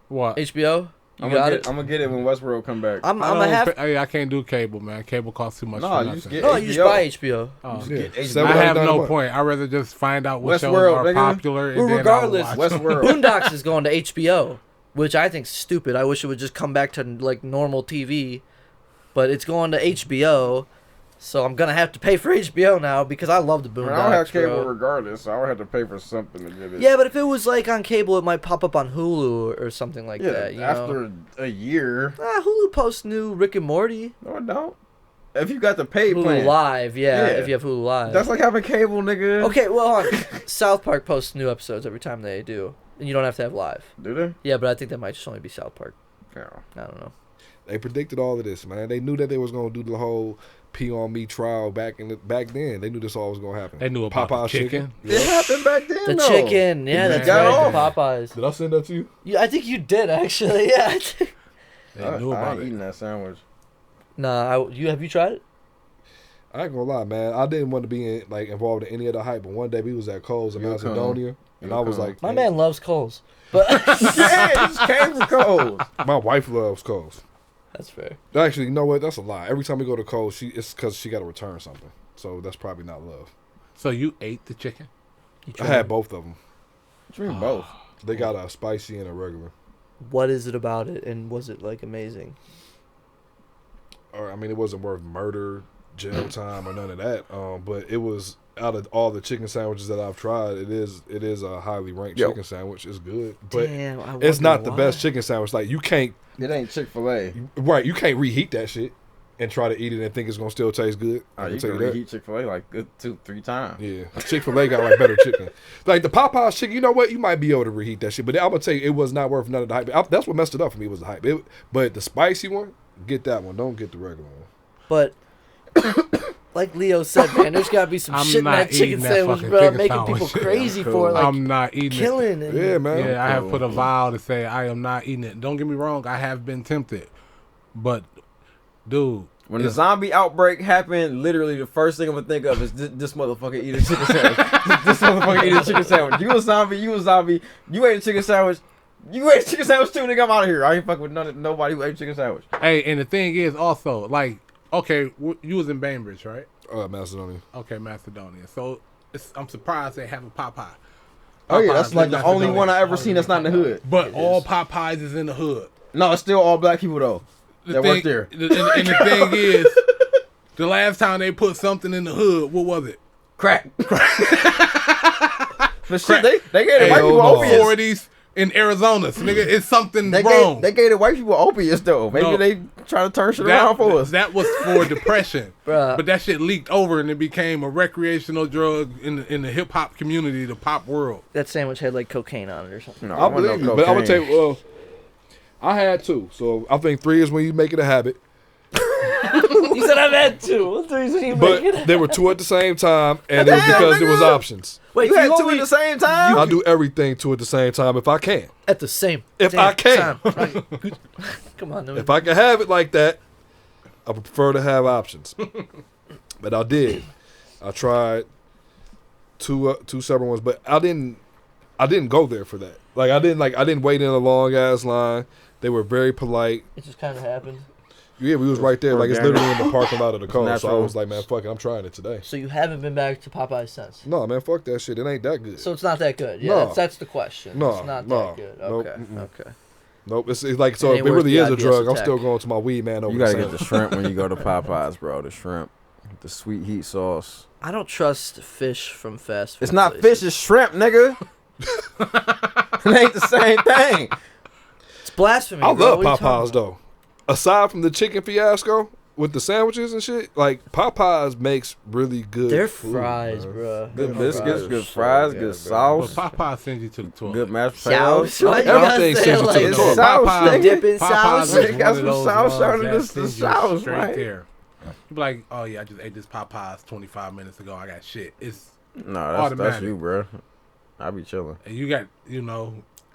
What? HBO? I'm gonna get it when Westworld come back. I can't do cable, man. Cable costs too much. No, for you just nothing. get you just buy HBO. I have no point. I'd rather just find out what shows are popular. And well, regardless, Westworld. Boondocks is going to HBO, which I think's stupid. I wish it would just come back to like normal TV, but it's going to HBO. So I'm gonna have to pay for HBO now because I love the Boondocks. I don't have cable regardless, so I would have to pay for something to get it. Yeah, but if it was like on cable, it might pop up on Hulu or something like that. You after know? a year. Hulu posts new Rick and Morty. No, I don't. If you got the paid Hulu plan. Live, yeah, if you have Hulu Live. That's like having cable, nigga. Okay, well, hold on. South Park posts new episodes every time they do. And you don't have to have live. Do they? Yeah, but I think that might just only be South Park. Yeah. I don't know. They predicted all of this, man. They knew that they was gonna do the whole pee on me trial back then. They knew this all was gonna happen. They knew about Popeye's the chicken. It happened back then, The though. chicken, yeah, that's got right. off. The Popeyes. Did I send that to you? Yeah, I think you did actually. Yeah. I think. They knew I about ain't it. eating that sandwich. Nah, have you tried it? I ain't gonna lie, man. I didn't want to be involved in any of the hype, but one day we was at Cole's in You'll Macedonia, and I was like, My man loves Coles, but Yeah, it just came from Coles. my wife loves Cole's. that's fair. Actually, you know what? That's a lie. Every time we go to Cole's, it's because she got to return something. So that's probably not love. So you ate the chicken? I had both of them. What you mean both? They got a spicy and a regular. What is it about it, and was it like amazing? Or I mean, it wasn't worth murder, jail time, or none of that. But it was out of all the chicken sandwiches that I've tried, it is a highly ranked chicken sandwich. It's good, but Damn, it's not the best chicken sandwich. Like you can't, It ain't Chick-fil-A. right? You can't reheat that shit and try to eat it and think it's gonna still taste good. I You tell can you that. reheat Chick-fil-A like good 2-3 times. Yeah, Chick-fil-A got like better chicken. Like the Popeyes chicken, you know what? You might be able to reheat that shit, but I'm gonna tell you, it was not worth none of the hype. That's what messed it up for me was the hype. But the spicy one, get that one. Don't get the regular one. But like Leo said, man, there's gotta be some I'm shit in not that chicken eating that sandwich, fucking bro, chicken making sandwich. people crazy Yeah, I'm for it, like I'm not eating killing it. Yeah, man. Yeah, I have put a vow to say I am not eating it. Don't get me wrong, I have been tempted. But, dude. When the zombie outbreak happened, literally the first thing I'm gonna think of is this motherfucker eat a chicken sandwich. This motherfucker eat a chicken sandwich. You a zombie, you a zombie. You ate a chicken sandwich. You ate a chicken sandwich too, nigga. I'm out of here. I ain't fucking with nobody who ate a chicken sandwich. Hey, and the thing is also, like, okay, you was in Bainbridge, right? Macedonia. Okay, Macedonia. So, I'm surprised they have a Popeye. Oh yeah, Popeyes that's like in the only Macedonia. one I ever seen that's not in the hood. But all Popeyes is in the hood. No, it's still all black people though. That work there. And the thing is, the last time they put something in the hood, what was it? Crack. But shit, they gave the white people no. opiates. 40s in Arizona. So, nigga, it's something They wrong. gave the white people opiates though. Maybe No. they trying to turn shit around for us. That was for depression. Bruh. But that shit leaked over and it became a recreational drug in the hip hop community, the pop world. That sandwich had like cocaine on it or something. No, I believe you, but I'm gonna tell you. Well, I had two, so I think 3 is when you make it a habit. You said I've had two. What's the reason you make it? But there were 2 at the same time, and it was because there was options. Wait, You had two only at the same time. I do everything 2 at the same time if I can. at the same If damn I can. time. Right. Come on, If I can have it like that, I would prefer to have options. But I did. I tried two separate ones, but I didn't go there for that. Like I didn't wait in a long ass line. They were very polite. It just kind of happened. Yeah, we was right there. Like it's literally in the parking lot of the car. So I natural. was like, man, fuck it, I'm trying it today. So you haven't been back to Popeyes since. No, man, fuck that shit. It ain't that good. So it's not that good. Yeah, No. that's the question. No, It's not no, that good. nope, Okay, okay. Nope. It's like so. It If ain't it worth really the is a IBS drug, I'm attack. still going to my weed man over You the gotta get sandwich. the shrimp when you go to Popeyes, bro. The shrimp, the sweet heat sauce. I don't trust fish from fast food. It's not places. fish, it's shrimp, nigga. It ain't the same thing. It's blasphemy. I bro. love What are you talking Popeyes about? though. Aside from the chicken fiasco with the sandwiches and shit, like Popeyes makes really good. Their food, fries, man. bro. Good Their biscuits, fries good are fries, so good good, bro. sauce, But Popeye sends you to the toilet. good mashed Sauce? potatoes. Why you gotta Everything say sends it you like to the It's toilet. sauce, Popeyes- nigga. Dipping Popeyes sauce? is They one got of some those sauce ones out of that this- sends the you sauce, straight right? there. You be like, oh yeah, I just ate this Popeyes 25 minutes ago. I got shit. It's No, that's automatic. you, bro. I be chilling. and you got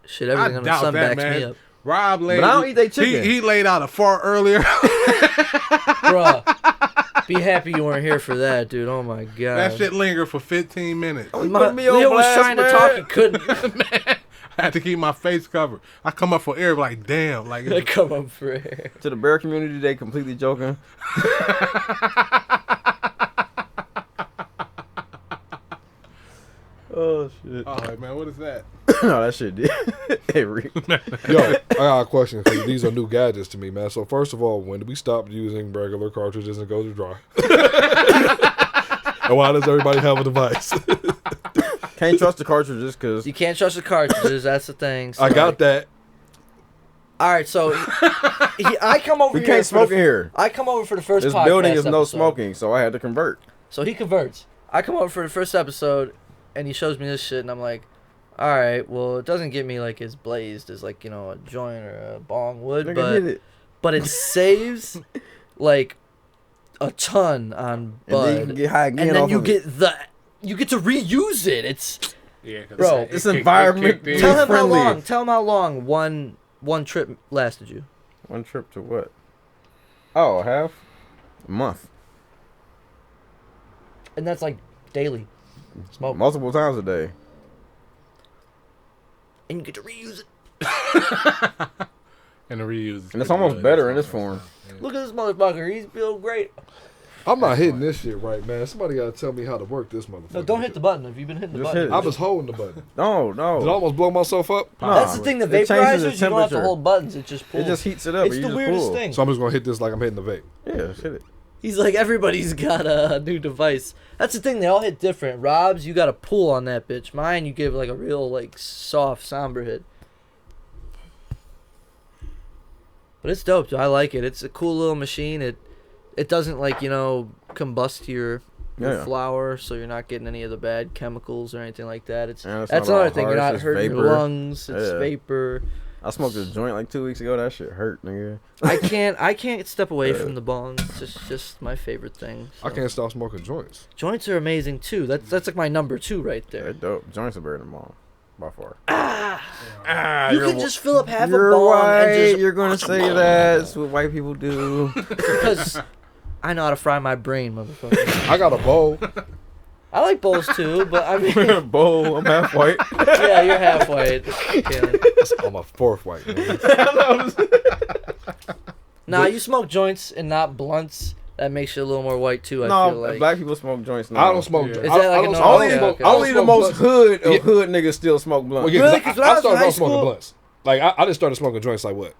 Shit, everything I on the doubt sun that, backs me man. up. Rob laid. But I don't eat they chicken. He laid out a fart earlier. Bruh, be happy you weren't here for that, dude. Oh my god. That shit lingered for 15 minutes. You putting me on Leo was blast, trying to man. talk and couldn't. Man, I had to keep my face covered. I come up for air like, damn, like They come up for air. To the bear community, they completely joking. Oh shit! all right, man, what is that? No, that shit did. Hey, Rick. Yo, I got a question because these are new gadgets to me, man. So first of all, when do we stop using regular cartridges and go to dry? And why does everybody have a device? Can't trust the cartridges because You can't trust the cartridges. That's the thing. So I got that. All right, so I come over We here. can't smoke in here. I come over for the first This podcast building is no episode. smoking, so I had to convert. So he converts. I come over for the first episode, and he shows me this shit, and I'm like, all right, well, it doesn't get me like as blazed as like, you know, a joint or a bong would, Nigga, hit it. but it saves like a ton on And then you bud, can get high again and then off you of get it. you get to reuse it. It's Yeah, 'cause Bro, it this kicked- it environment- kicked in. tell him friendly. how long. Tell him how long one trip lasted you, One trip to what? Oh, half? A month. and that's like daily smoke, Multiple times a day. and you get to reuse it. And the reuse. is And it's pretty almost good. better in this form. Yeah. Look at this motherfucker. He's feeling great. I'm not hitting this shit right, man. Somebody gotta tell me how to work this motherfucker. No, don't hit the button. If you've been hitting the Just button, hit it. I was holding the button. No, Did I no. almost blow myself up? That's the thing. The It changes the vaporizers, you don't have to temperature. hold buttons. It just pulls. It just heats it up. It's and the you just weirdest pull. thing. So I'm just gonna hit this like I'm hitting the vape. Yeah, just hit it. He's like, everybody's got a new device. That's the thing. They all hit different. Rob's, you got to pull on that bitch. Mine, you give like a real like soft, somber hit. But it's dope, dude. I like it. It's a cool little machine. It doesn't like, you know, combust your Yeah. flour, so you're not getting any of the bad chemicals or anything like that. It's And it's that's not all another thing. You're harsh, not it's hurting your vapor. lungs. It's Yeah. vapor. I smoked a joint like 2 weeks ago. That shit hurt, nigga. I can't step away from the bong. It's just my favorite thing. I so. can't stop smoking joints. Joints are amazing too. That's like my number 2 right They're there. dope. Joints are better than mom, by far. You can just fill up half a You're bong white. and just You're gonna say that. That's what white people do. because I know how to fry my brain, motherfucker. I got a bowl. I like bowls too, but I mean, Bowl. I'm half white. yeah, you're half white. Kaylin. I'm a fourth white. Man. Nah, you smoke joints and not blunts. That makes you a little more white too. I No, feel like. black people smoke joints now. I don't smoke. Yeah. joints. Is that like I a don't, normal- I don't yeah, smoke. okay. I don't Only the smoke most blunts. hood of Yeah. hood niggas still smoke blunts. Well, yeah, Really? 'cause 'Cause when I was in started high off smoking school- blunts. Like I just started smoking joints like what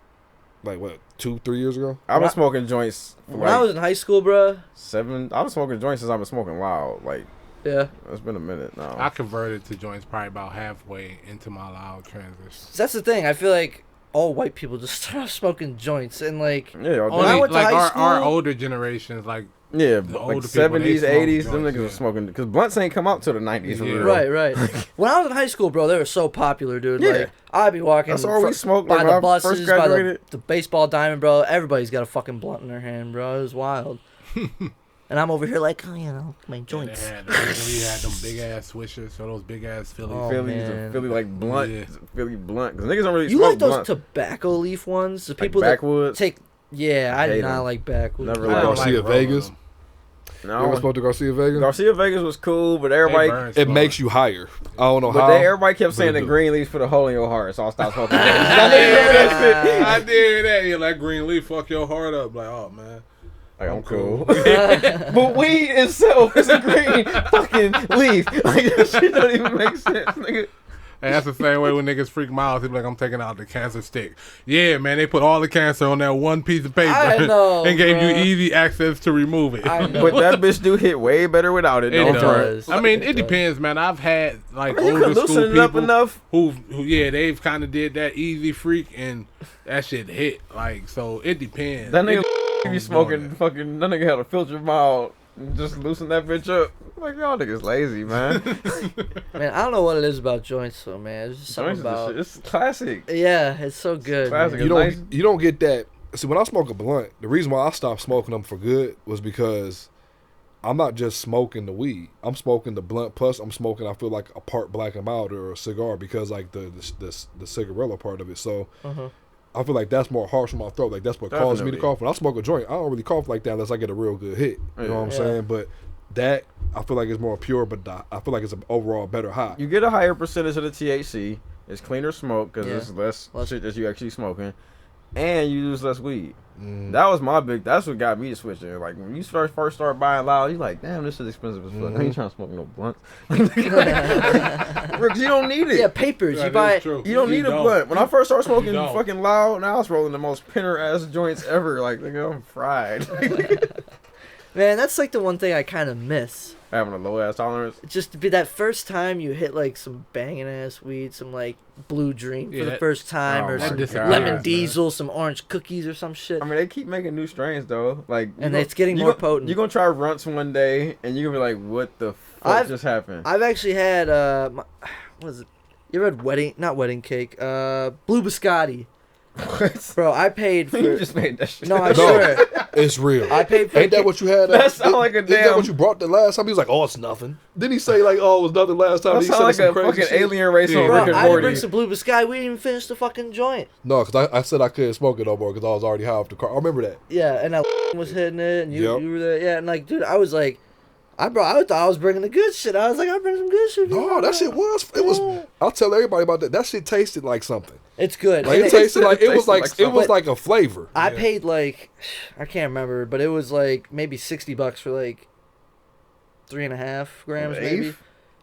2-3 years ago. I've been When I- smoking joints for When I was like in high school, bruh. 7. I've been smoking joints since I've been smoking loud. Like, Yeah. it's been a minute now. I converted to joints probably about halfway into my loud transition. That's the thing. I feel like all white people just start off smoking joints and like. Yeah, When I went to like high our school- older generations, like yeah, the like older people, 70s, they smoke 80s, them joints, niggas yeah. was smoking because blunts ain't come out till the 90s. For Yeah. real. Right, right. When I was in high school, bro, they were so popular, dude. Yeah. Like, I'd be walking That's all we smoked by like, the when I buses, first by graduated. the baseball diamond, bro. Everybody's got a fucking blunt in their hand, bro. It was wild. And I'm over here like, oh, you know, my yeah, joints. they had them big ass swishers, so those big ass Phillies. Oh, Phillies, man. Philly like blunt, Yeah. Philly blunt. Because niggas don't really You smoke like those blunts. tobacco leaf ones? The Like people that backwoods. take. Yeah, I hate did not them. like backwoods. Never I liked don't Garcia rolling Vegas? them. You ever No, spoke to Garcia Vega? Garcia Vegas was cool, but They everybody, burn It slow. makes you higher. I don't know but how. everybody kept saying They the do. green leaves put a hole in your heart, so I stopped smoking. I did hear that. Yeah, like green leaf fuck your heart up. Like, oh man. Like, I'm cool. But weed itself is a green fucking leaf. Like, that shit don't even make sense, nigga. And that's the same way when niggas freak me out. They be like, I'm taking out the cancer stick. Yeah, man, they put all the cancer on that one piece of paper I know, and gave bruh. you easy access to remove it. I know. But that bitch do hit way better without it. It Don't does. front. I mean, It it does. depends, man. I've had like I mean, you older can school loosen it up people enough. who yeah, they've kind of did that easy freak and that shit hit. Like, so it depends. That nigga It- be smoking fucking. That nigga had a filter mild and just loosen that bitch up. Like, y'all niggas lazy, man. Man, I don't know what it is about joints, though, man. There's just something Joints is the about. shit. It's classic. Yeah, it's so good. Classic. Man. You don't get that. See, when I smoke a blunt, the reason why I stopped smoking them for good was because I'm not just smoking the weed. I'm smoking the blunt plus I'm smoking. I feel like a part black and mild or a cigar because like the cigarella part of it. So I feel like that's more harsh on my throat. Like that's what causes me to Definitely. cough. When I smoke a joint, I don't really cough like that unless I get a real good hit. You know what I'm Yeah. saying? But that I feel like it's more pure, but I feel like it's an overall better high. You get a higher percentage of the THC. It's cleaner smoke because Yeah. it's less Less- shit that you actually smoking, and you use less weed. That was my big. That's what got me to switch it. Like when you first start buying loud, you like, damn, this is expensive as fuck. I ain't trying to smoke no blunts. Because you don't need it. Yeah, papers. That You is buy. true. You don't need a blunt. When I first started smoking don't. fucking loud, now I was rolling the most pinner ass joints ever. Like, nigga, I'm fried. Man, that's like the one thing I kind of miss. Having a low ass tolerance. Just to be that first time you hit like some banging ass weed, some like Blue Dream for the first time, or some Lemon Diesel, some orange cookies or some shit. I mean, they keep making new strains though, like, and it's getting more potent. You're gonna try runts one day, and you're gonna be like, "What the fuck just happened?" I've actually had what is it? You ever had not wedding cake? Blue Biscotti. What? Bro, I paid for... You just made that shit. No, I sure. It's real. I paid for... Ain't that what you had? That sound like a damn... Is that what you brought the last time? He was like, oh, it's nothing. Didn't he say, like, oh, it was nothing last time? That sound like a fucking shit? alien race on Rick and Morty. I didn't bring some Blue Biscotti. We didn't even finish the fucking joint. No, because I said I couldn't smoke it no more because I was already high off the car. I remember that. Yeah, and that was hitting it, and you were there. Yeah, and like, dude, I was like... I thought I was bringing the good shit. I was like, I'll bring some good shit. No, that shit was. It was. I'll tell everybody about that. That shit tasted like something. It's good. Like, it tasted like it was like a flavor. I paid like, I can't remember, but it was like maybe $60 for like 3.5 grams, maybe.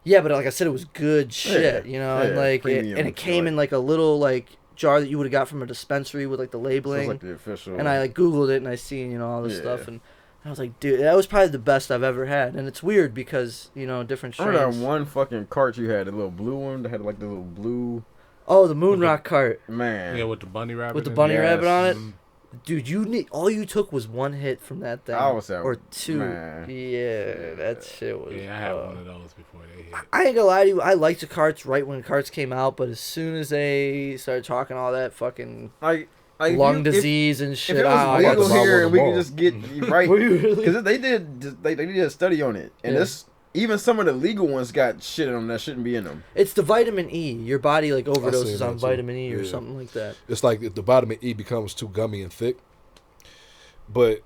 Yeah, but like I said, it was good shit, you know, and like it came in like a little like jar that you would have got from a dispensary with like the labeling. Like the official. And I like Googled it and I seen all this stuff and. I was like, dude, that was probably the best I've ever had. And it's weird because, different strains. I remember that one fucking cart you had, the little blue one that had like the little blue... Oh, the Moon Rock cart. Man. Yeah, with the bunny rabbit. With the bunny rabbit on it. Dude, all you took was one hit from that thing. I was out. Or two. Man. Yeah, that shit was... Yeah, I had one of those before they hit. I ain't gonna lie to you, I liked the carts right when carts came out, but as soon as they started talking all that fucking... lung disease and shit. If it was legal here and we could just get right, because they did a study on it, and even some of the legal ones got shit in them that shouldn't be in them. It's the vitamin E. Your body like overdoses on vitamin E or something like that. It's like if the vitamin E becomes too gummy and thick. But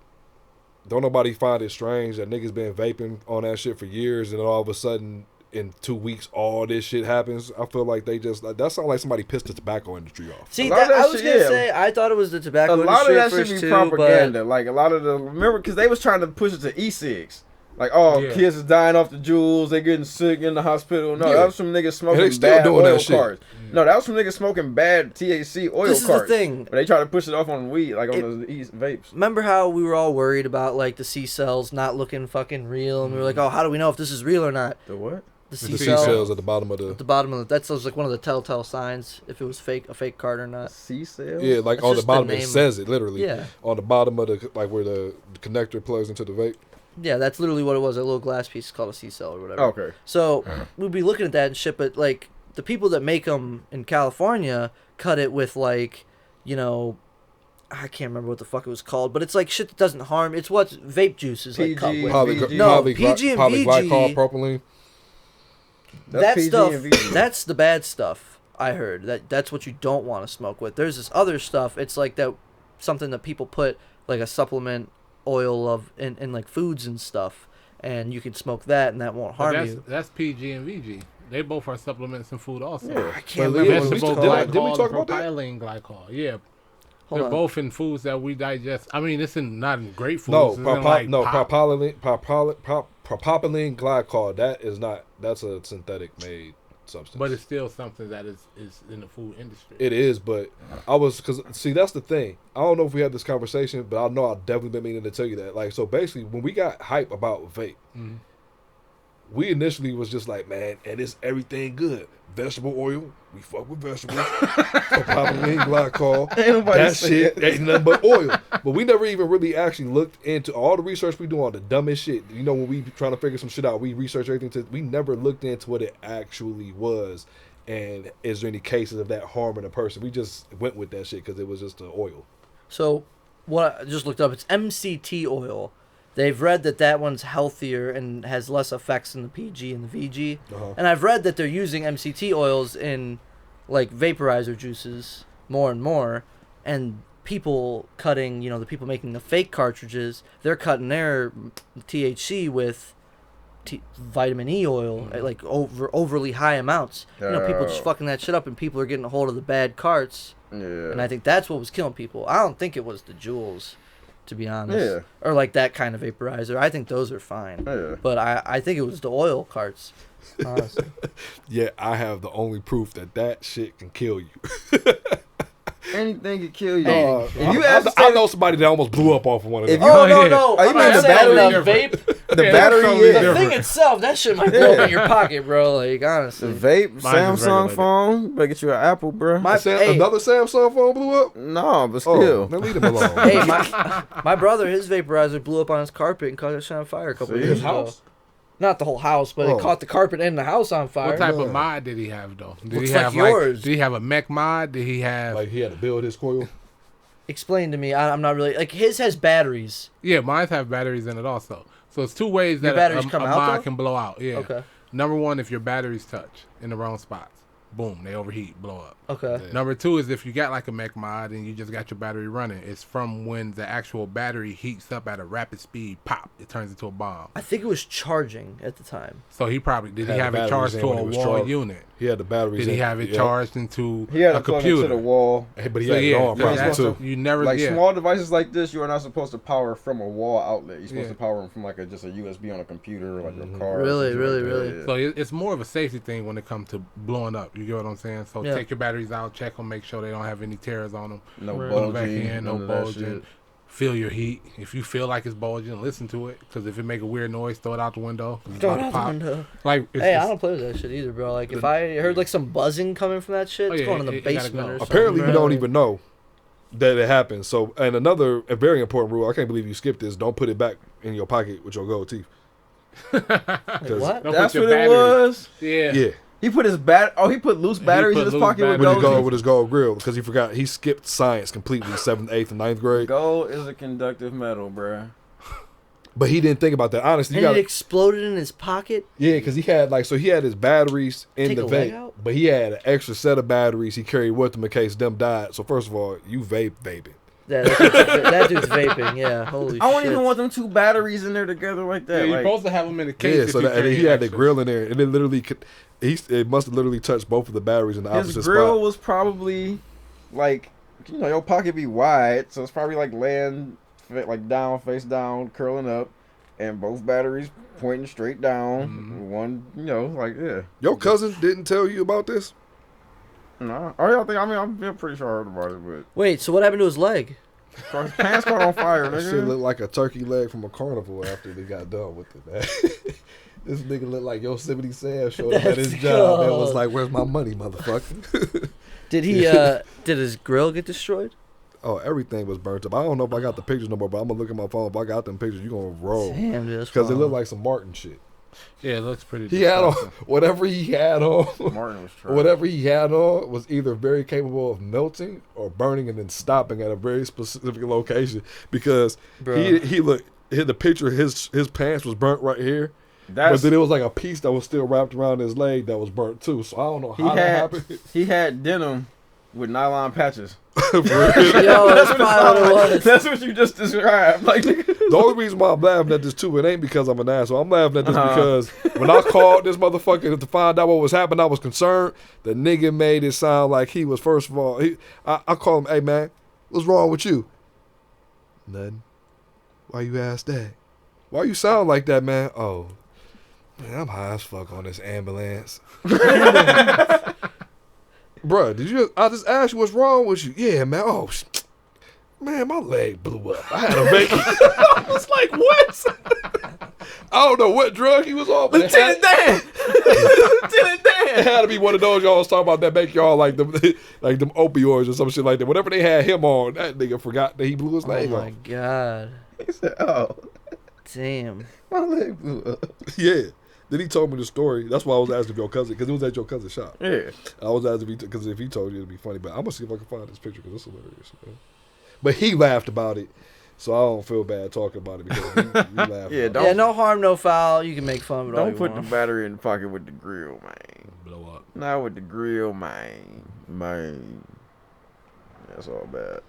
don't nobody find it strange that niggas been vaping on that shit for years, and then all of a sudden in 2 weeks all this shit happens. I feel like they just that sounds like somebody pissed the tobacco industry off. See, I was gonna say I thought it was the tobacco industry. A lot of that should be propaganda. Like a lot of remember because they was trying to push it to e-cigs. Like, kids is dying off the Juuls, they getting sick in the hospital. No, that was from niggas smoking bad oil carts. No, that was from niggas smoking bad THC oil carts. This is the thing. But they try to push it off on weed, like on the vapes. Remember how we were all worried about like the C cells not looking fucking real, and we were like, oh, how do we know if this is real or not? The what? The C cells at the bottom of the. That's like one of the telltale signs if it was a fake card or not. C cells. Yeah, like on the bottom it says it literally. Yeah. On the bottom of the like where the connector plugs into the vape. Yeah, that's literally what it was. A little glass piece is called a C cell or whatever. Okay. So we'd be looking at that and shit, but like the people that make them in California cut it with like, I can't remember what the fuck it was called, but it's like shit that doesn't harm. It's what vape juice is like cut with. PG and VG. Polyglycol propylene. That stuff, that's the bad stuff, I heard. That's what you don't want to smoke with. There's this other stuff, it's like that something that people put like a supplement oil of in like foods and stuff, and you can smoke that and that won't harm you. That's PG and VG. They both are supplements in food also. Yeah. I can't remember. Vegetable glycol, propylene glycol. Yeah. They're both in foods that we digest. I mean, it's not in great foods. Propylene glycol. That's a synthetic made substance. But it's still something that is in the food industry. It is, but that's the thing. I don't know if we had this conversation, but I know I've definitely been meaning to tell you that. Like, so basically, when we got hype about vape, we initially was just like, man, and it's everything good. Vegetable oil, we fuck with vegetables. Propylene glycol, that shit ain't nothing but oil. But we never even really actually looked into all the research we do on the dumbest shit. When we trying to figure some shit out, we research everything. We never looked into what it actually was, and is there any cases of that harming a person? We just went with that shit because it was just the oil. So what I just looked up, it's MCT oil. They've read that one's healthier and has less effects than the PG and the VG. And I've read that they're using MCT oils in, like, vaporizer juices more and more. And people cutting, the people making the fake cartridges, they're cutting their THC with vitamin E oil at, like, overly high amounts. People just fucking that shit up, and people are getting a hold of the bad carts. Yeah. And I think that's what was killing people. I don't think it was the Juuls, to be honest, or like that kind of vaporizer. I think those are fine, but I think it was the oil carts, honestly. Yeah, I have the only proof that shit can kill you. Anything could kill you. If you I know somebody that almost blew up off of one of them. No. Oh, you mean the battery? Vape. The battery, The thing itself, that shit might blow up in your pocket, bro. Like, honestly. The vape, Samsung phone. Better get you an Apple, bro. Another Samsung phone blew up? No, but still. Then leave him alone. Hey, my brother, his vaporizer blew up on his carpet and caught it on fire a couple of years ago. House? Not the whole house, but it caught the carpet and the house on fire. What type of mod did he have though? Did Looks he have like yours. Did he have a mech mod? Did he have Like he had to build his coil? Explain to me. I'm not really like his has batteries. Yeah, mine have batteries in it also. So it's two ways Your that batteries a come out, mod though? can blow out. Yeah. Okay. Number one, if your batteries touch in the wrong spots, boom, they overheat, blow up. Okay. Yeah. Number two is if you got like a mech mod and you just got your battery running, it's from when the actual battery heats up at a rapid speed, pop, it turns into a bomb. I think it was charging at the time. So he probably did he Had have the it charged batteries to in a when it was wall charged. unit? He had the batteries. Did he have it charged into He had a to plug computer? into the wall. But he So had it on You're probably supposed too. You never Like small devices like this, you are not supposed to power from a wall outlet. You're supposed to power them from like just a USB on a computer or like a car. Really, or really, something like really? that. So it's more of a safety thing when it comes to blowing up. You get what I'm saying? So Yeah. take your batteries out, check them, make sure they don't have any tears on them. No Right. Put them back bulging, in, no none of that bulging. shit. Feel your heat. If you feel like it's bulging, listen to it. Because if it make a weird noise, throw it out the window. 'Cause it's Throw about it to out the pop. window. Like, Hey, I don't play with that shit either, bro. Like, if I heard like some buzzing coming from that shit, it's yeah, going in the it gotta basement go. or something. Apparently, you bro. don't even know that it happened. So, and a very important rule, I can't believe you skipped this. Don't put it back in your pocket with your gold teeth. Like, what? Don't That's put what your it batteries- was. Yeah. Yeah, He put his he put loose batteries put in his loose pocket with batteries. gold. with his gold grill because he forgot he skipped science completely 7th, 8th, and 9th grade. Gold is a conductive metal, bruh. But he didn't think about that. Honestly, you And got it exploded in his pocket. yeah, because he had he had his batteries in Take the a leg vape, out? but he had an extra set of batteries he carried with him in case them died. So first of all, you vaping. Yeah, that dude's vaping. Yeah, holy shit. I wouldn't even want them two batteries in there together like Yeah, that. you're like, supposed to have them in a case. Yeah, if so you that, and carry he had the extras. grill in there, and it literally it must have literally touched both of the batteries in the his opposite grill spot. was probably like, your pocket be wide, so it's probably like laying like down, face down, curling up, and both batteries pointing straight down. Mm-hmm. One, like Your cousin didn't tell you about this? No, I'm pretty sure I heard about it, but Wait, so what happened to his leg? his pants caught on fire, That shit nigga. looked like a turkey leg from a carnival after they got done with it, man. This nigga looked like Yosemite Sam showed up at his job and was like, "Where's my money, motherfucker?" Did he? Did his grill get destroyed? Oh, everything was burnt up. I don't know if I got the pictures no more, but I'm gonna look at my phone. If I got them pictures, you gonna roll Damn, dude, that's because it wild. looked like some Martin shit. Yeah, it looks pretty. He had on disgusting. whatever he had on. Martin was trash. Whatever he had on was either very capable of melting or burning and then stopping at a very specific location because Bruh. he looked hit the picture his pants was burnt right here, That's but then it was like a piece that was still wrapped around his leg that was burnt too. So I don't know how that happened. he had denim with nylon patches. Yo, that's probably what it was. That's what you just described. Like, The only reason why I'm laughing at this too, it ain't because I'm an asshole. I'm laughing at this because when I called this motherfucker to find out what was happening, I was concerned. The nigga made it sound like he was, first of all, I called him, "Hey man, what's wrong with you?" Nothing. Why you ask that? Why you sound like that, man? Oh, man, I'm high as fuck on this ambulance. Bruh, I just asked you what's wrong with you? Yeah, man. Oh, man, my leg blew up. I had to make it. I was like, what? I don't know what drug he was on, but Lieutenant Dan. Lieutenant Dan. it had to be one of those y'all was talking about that make y'all like them opioids or some shit like that. Whatever they had him on, that nigga forgot that he blew his Oh leg my off. god. He said, "Oh, Damn. my leg blew up." Yeah. Then he told me the story. That's why I was asking your cousin, because it was at your cousin's shop. Yeah. I was asking because if he told you, it'd be funny. But I'm gonna see if I can find this picture because it's hilarious. Man. But he laughed about it, so I don't feel bad talking about it because he laughed. Yeah, about Yeah, no harm, no foul. You can make fun of it all Don't you put want. the battery in the pocket with the grill, man. Blow up. Not with the grill, man. That's all bad.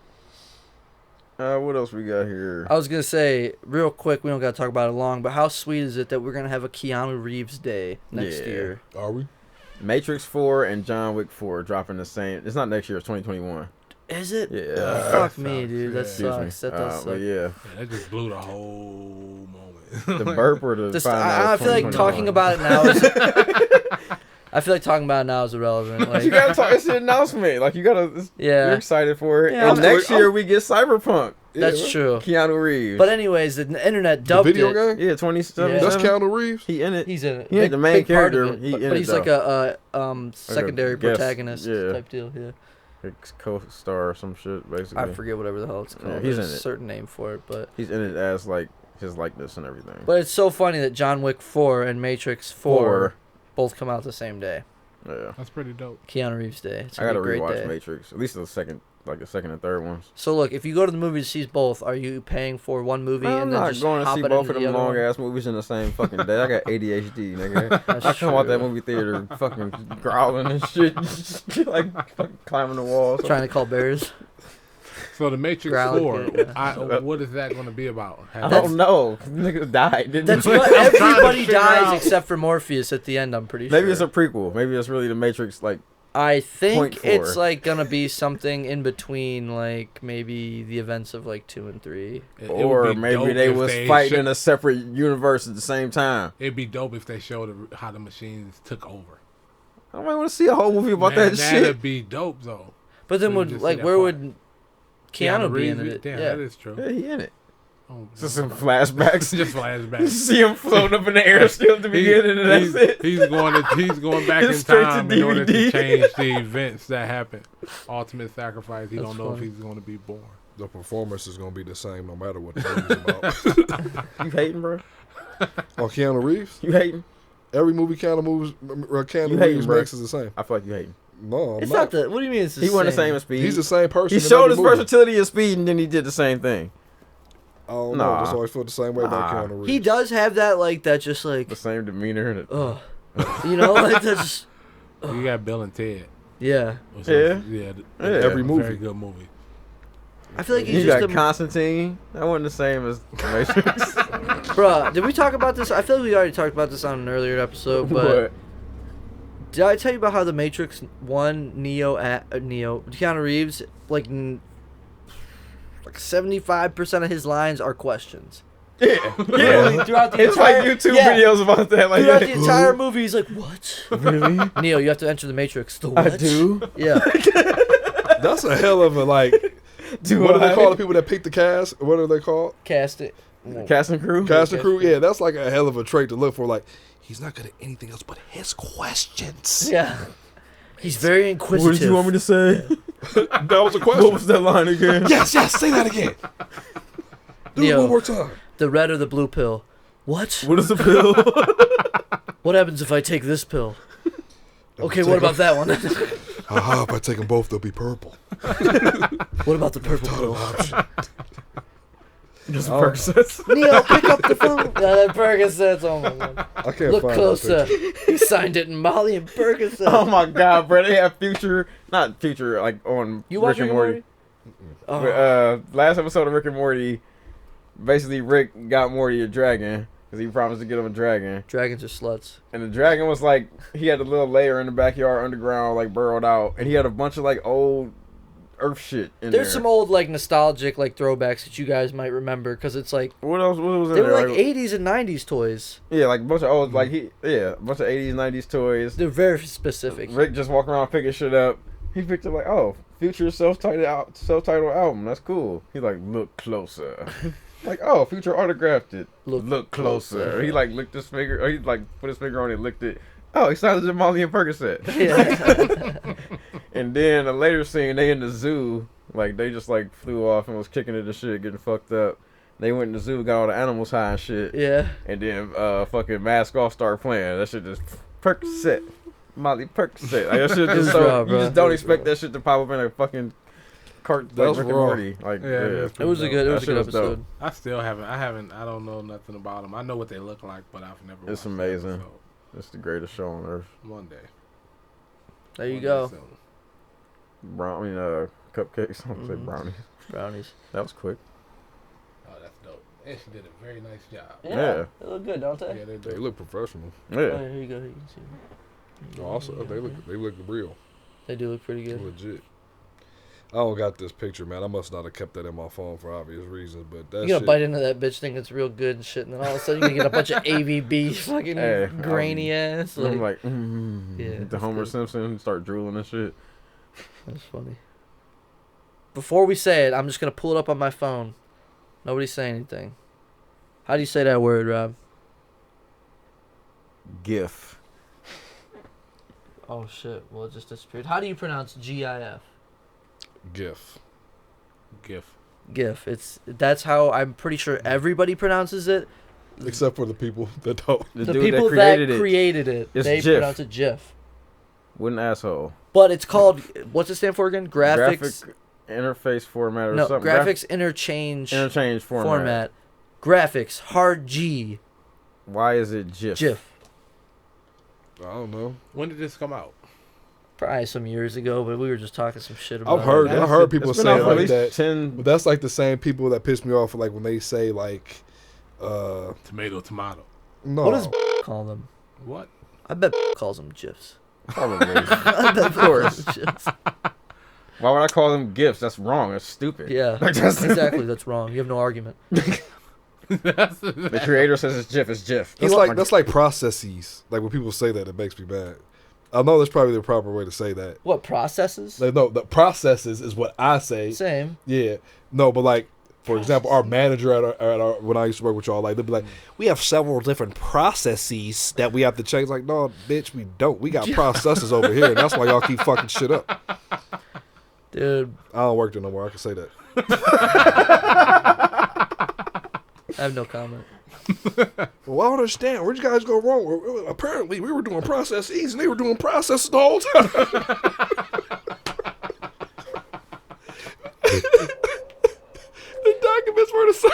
What else we got here? I was gonna say real quick. We don't gotta talk about it long, but how sweet is it that we're gonna have a Keanu Reeves day next Yeah. year? it. Are we? Matrix 4 and John Wick 4 dropping the same. It's not next year. It's 2021. Is it? Yeah. Fuck me, dude. That Excuse me. sucks. That does suck. But yeah, Yeah, that just blew the whole moment. the burp or the Just, find out I it's feel like 2021. talking about it now is I feel like talking about it now is irrelevant. Like, You gotta talk. It's an announcement. Like you gotta. Yeah. You're excited for it. Yeah, and next year we get Cyberpunk. that's Yeah, true. Keanu Reeves. But anyways, the internet dubbed video it. game. Yeah, 2077. Yeah. That's Keanu Reeves. He in it. He's in it. He ain't the main big part character. of it, He in but it, he's like a secondary guest, protagonist yeah. type deal. Yeah. Co-star or some shit, basically. I forget whatever the hell it's called. Yeah, he's There's in a it. certain name for it, but He's in it as like his likeness and everything. but it's so funny that John Wick 4 and Matrix 4 both come out the same day. Yeah. That's pretty dope. Keanu Reeves Day. It's I gonna gotta be a great rewatch day. Matrix. At least the second and third ones. So look, if you go to the movies to see both, are you paying for one movie I'm and then not just going to hop see it both into of the them other long one? ass movies in the same fucking day. I got ADHD, nigga. That's I come out that true. movie theater fucking growling and shit, like fucking climbing the walls. Trying to call bears. So the Matrix Growling 4, kid, yeah. what is that going to be about? I don't know. Niggas died. Didn't That's they? what trying to everybody figure dies out- except for Morpheus at the end. I'm pretty sure. Maybe it's a prequel. Maybe it's really the Matrix. Like I think Point it's four. like gonna be something in between, like maybe the events of like 2 and 3. It would or be maybe dope they if was they fighting show- in a separate universe at the same time. It'd be dope if they showed how the machines took over. I might want to see a whole movie about Man, that shit. that'd be dope though. But then So you would just like see that where part. would Keanu be in Reeves, it? Damn, Yeah. that is true. Yeah, he in it. Oh, Just some flashbacks. just You flashbacks. see him floating up in the air still at the beginning, and that's it. He's going back in It's straight to time in order to DVD. change the events that happened. Ultimate sacrifice. He That's don't know funny. if he's going to be born. The performance is gonna be the same no matter what the movie's about. You hating, bro? Oh, Keanu Reeves. You hating? Every movie Keanu You hating, Reeves bro. makes is the same. I feel like you hating. No, I'm It's not. not the. What do you mean? It's the He wasn't the same same as Speed. He's the same person. He in showed every his movie. versatility of Speed, and then he did the same thing. I don't know. Nah. Just always felt the same way about Nah. Keanu Reeves. He does have that like that just like The same demeanor. And you know like that's just, You got Bill and Ted. yeah. Yeah. Yeah. Yeah. Every movie. Very good movie. I feel like he's you just got a Constantine. That wasn't the same as Matrix. bruh. Did we talk about this? I feel like we already talked about this on an earlier episode, but did I tell you about how the Matrix 1 Keanu Reeves like 75% of his lines are questions. Yeah. Literally throughout the It's entire like YouTube videos about that. Like, throughout the entire movie, he's like, "What? really? Neo, you have to enter the Matrix." The what? I do. Yeah. That's a hell of a like. Do What do they I? call the people that pick the cast? What are they called? Cast it. Cast and crew. Cast and crew. Yeah, that's like a hell of a trait to look for. Like, he's not good at anything else but his questions. Yeah. He's very inquisitive. What did you want me to say? That was a question. What was that line again? Yes, say that again. Do it Neo. one more time. The red or the blue pill? What? What is the pill? What happens if I take this pill? Okay, what about that one? Aha, if I take them both, they'll be purple. What about the purple pill? Just Oh. Percocets. Neo, pick up the phone. That Percocets. Oh my god. I can't Look find closer. that He signed it in Molly and Percocet. Oh my god, bro! They have not Future, like on You Rick watch and Rick and Morty. Morty? Oh. Last episode of Rick and Morty, basically Rick got Morty a dragon because he promised to get him a dragon, Dragons are sluts. and the dragon was like he had a little lair in the backyard underground, like burrowed out, and he had a bunch of like old Earth shit in There's there. some old like nostalgic like throwbacks that you guys might remember because it's like What else? What was in they there? were like 80s and 90s toys. Yeah, like a bunch of old, like a bunch of 80s, 90s toys. They're very specific. Rick just walking around picking shit up. He picked up like, oh, Future self-titled album. That's cool. He like, look closer. Like, oh, Future autographed it. Look closer. He like licked his finger. Or he like put his finger on it, licked it. Oh, he signed to Molly and Percocet. Yeah. And then a later scene, they in the zoo. Like they just like flew off and was kicking it and shit, getting fucked up. They went in the zoo, got all the animals high and shit. Yeah. And then fucking Mask Off started playing. That shit just Percocet. Molly Percocet. Like, that shit just so raw, you bro. just don't expect that shit to pop up in a fucking cart like That's Rick and raw. Morty. Like, Yeah, yeah. that's It was a good. It That was a shit good was dope. episode. I still haven't. I don't know nothing about them. I know what they look like, but I've never. It's watched the amazing. episode. It's the greatest show on earth. One day. There you One go. day soon. Cupcakes. I want to say Mhm. brownies. Brownies. That was quick. Oh, that's dope. And she did a very nice job. Yeah. They look good, don't they? Yeah, they They do. look professional. Oh, Yeah. here you go. You can see. Also, they look real, They do look pretty good. legit. I don't got this picture, man. I must not have kept that in my phone for obvious reasons, but that You gonna shit, bite into that bitch, think it's real good and shit, and then all of a sudden you gonna get a bunch of AVB fucking grainy ass. I'm like, yeah, the Homer Simpson start drooling and shit. That's funny. Before we say it, I'm just gonna pull it up on my phone. Nobody say anything. How do you say that word, Rob? GIF. Oh shit! Well, it just disappeared. How do you pronounce GIF? GIF. GIF. That's how I'm pretty sure everybody pronounces it. except for the people that don't. The people that created it, they GIF. pronounce it GIF. What an asshole. But it's called, what's it stand for again? Graphic interface format or something. Graphics interchange format. Graphics hard G. Why is it GIF? GIF. I don't know. When did this come out? Probably some years ago, but we were just talking some shit about I've heard people say it like that. 10... But that's like the same people that piss me off, like when they say like, tomato. no. What does call them? What? I bet calls them GIFs. Probably. I bet Of course. GIFs. Why would I call them GIFs? That's wrong. That's stupid. Yeah, exactly. That's wrong. You have no argument. The creator says it's GIF. It's GIF. That's like processes. Like when people say that, it makes me mad. I know that's probably the proper way to say that. What, processes? Like, no, the processes is what I say. Same. Yeah. No, but like, for example, our manager at our when I used to work with y'all, like they'd be like, we have several different processes that we have to change. Like, no, bitch, we don't. We got processes over here, and that's why y'all keep fucking shit up. Dude. I don't work there no more. I can say that. I have no comment. Well, I don't understand. Where'd you guys go wrong? Apparently, we were doing processes, and they were doing processes the whole time. The documents were the same.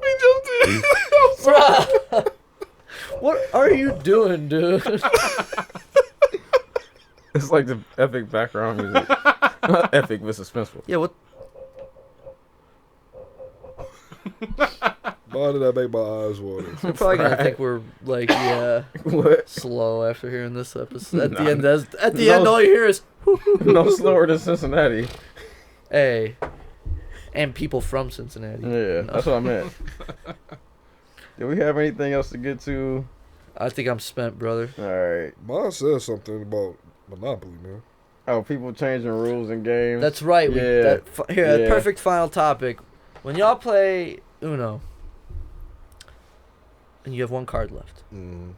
We just did. Bruh. What are you doing, dude? It's like the epic background music. Not epic, but suspenseful. Yeah, what? Why did that make my eyes water? You're probably gonna think we're like, What? slow after hearing this episode. At the end, all you hear is No slower than Cincinnati. hey, and people from Cincinnati. Yeah, that's what I meant. Do we have anything else to get to? I think I'm spent, brother. All right. Mine says something about Monopoly, man. Oh, people changing rules in games. That's right. Yeah. That perfect final topic. When y'all play Uno, and you have one card left, and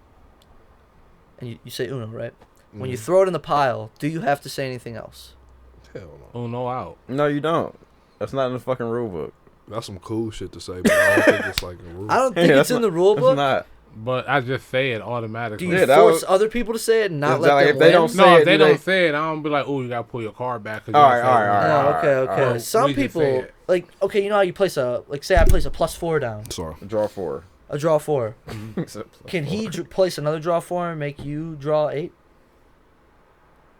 you say Uno, right? When you throw it in the pile, do you have to say anything else? Hell no. Uno out. No, you don't. That's not in the fucking rule book. That's some cool shit to say, but I don't think it's like a rule. I don't think it's in the rule book. It's not. But I just say it automatically. Do you force other people to say it and not let them if they win? don't say No, it, if they don't say it, I don't be like, oh, you gotta pull your card back. All right. Okay. Some people, like, okay, you know how you place say I place a +4 down. Sorry. Draw 4. A draw 4. Can he place another draw 4 and make you draw 8?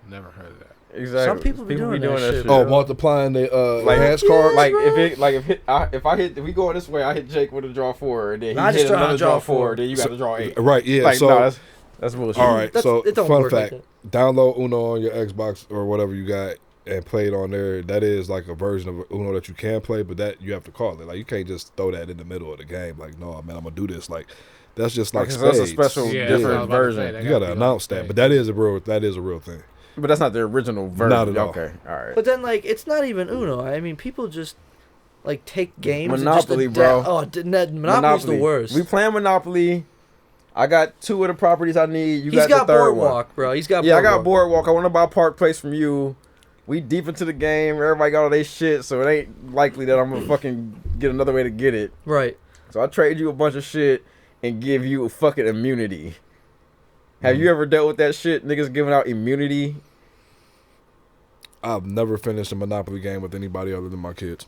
Never heard of that. Exactly. Some people be doing that shit. Oh, multiplying the enhanced card. Like if we go this way, I hit Jake with a draw 4, and then he hit another draw 4, then you got to draw 8. Right? Yeah. Like, so no, that's bullshit. all right. So it don't fun work fact: like download Uno on your Xbox or whatever you got and play it on there. That is like a version of Uno that you can play, but that you have to call it. Like you can't just throw that in the middle of the game. Like, no, man, I'm gonna do this. Like that's just like that's a special, Yeah, different version. You gotta announce that, but that is a real thing. But that's not the original version. Not at all. Okay, all right. But then, like, it's not even Uno. I mean, people just, like, take games Monopoly, and just bro. Monopoly's the worst. We playing Monopoly. I got 2 of the properties I need. He's got the third Boardwalk, one. bro. He's got Boardwalk. Boardwalk. I got Boardwalk. I want to buy Park Place from you. We deep into the game. Everybody got all their shit, so it ain't likely that I'm going to fucking get another way to get it. Right. So I trade you a bunch of shit and give you a fucking immunity. Have you ever dealt with that shit? Niggas giving out immunity? I've never finished a Monopoly game with anybody other than my kids.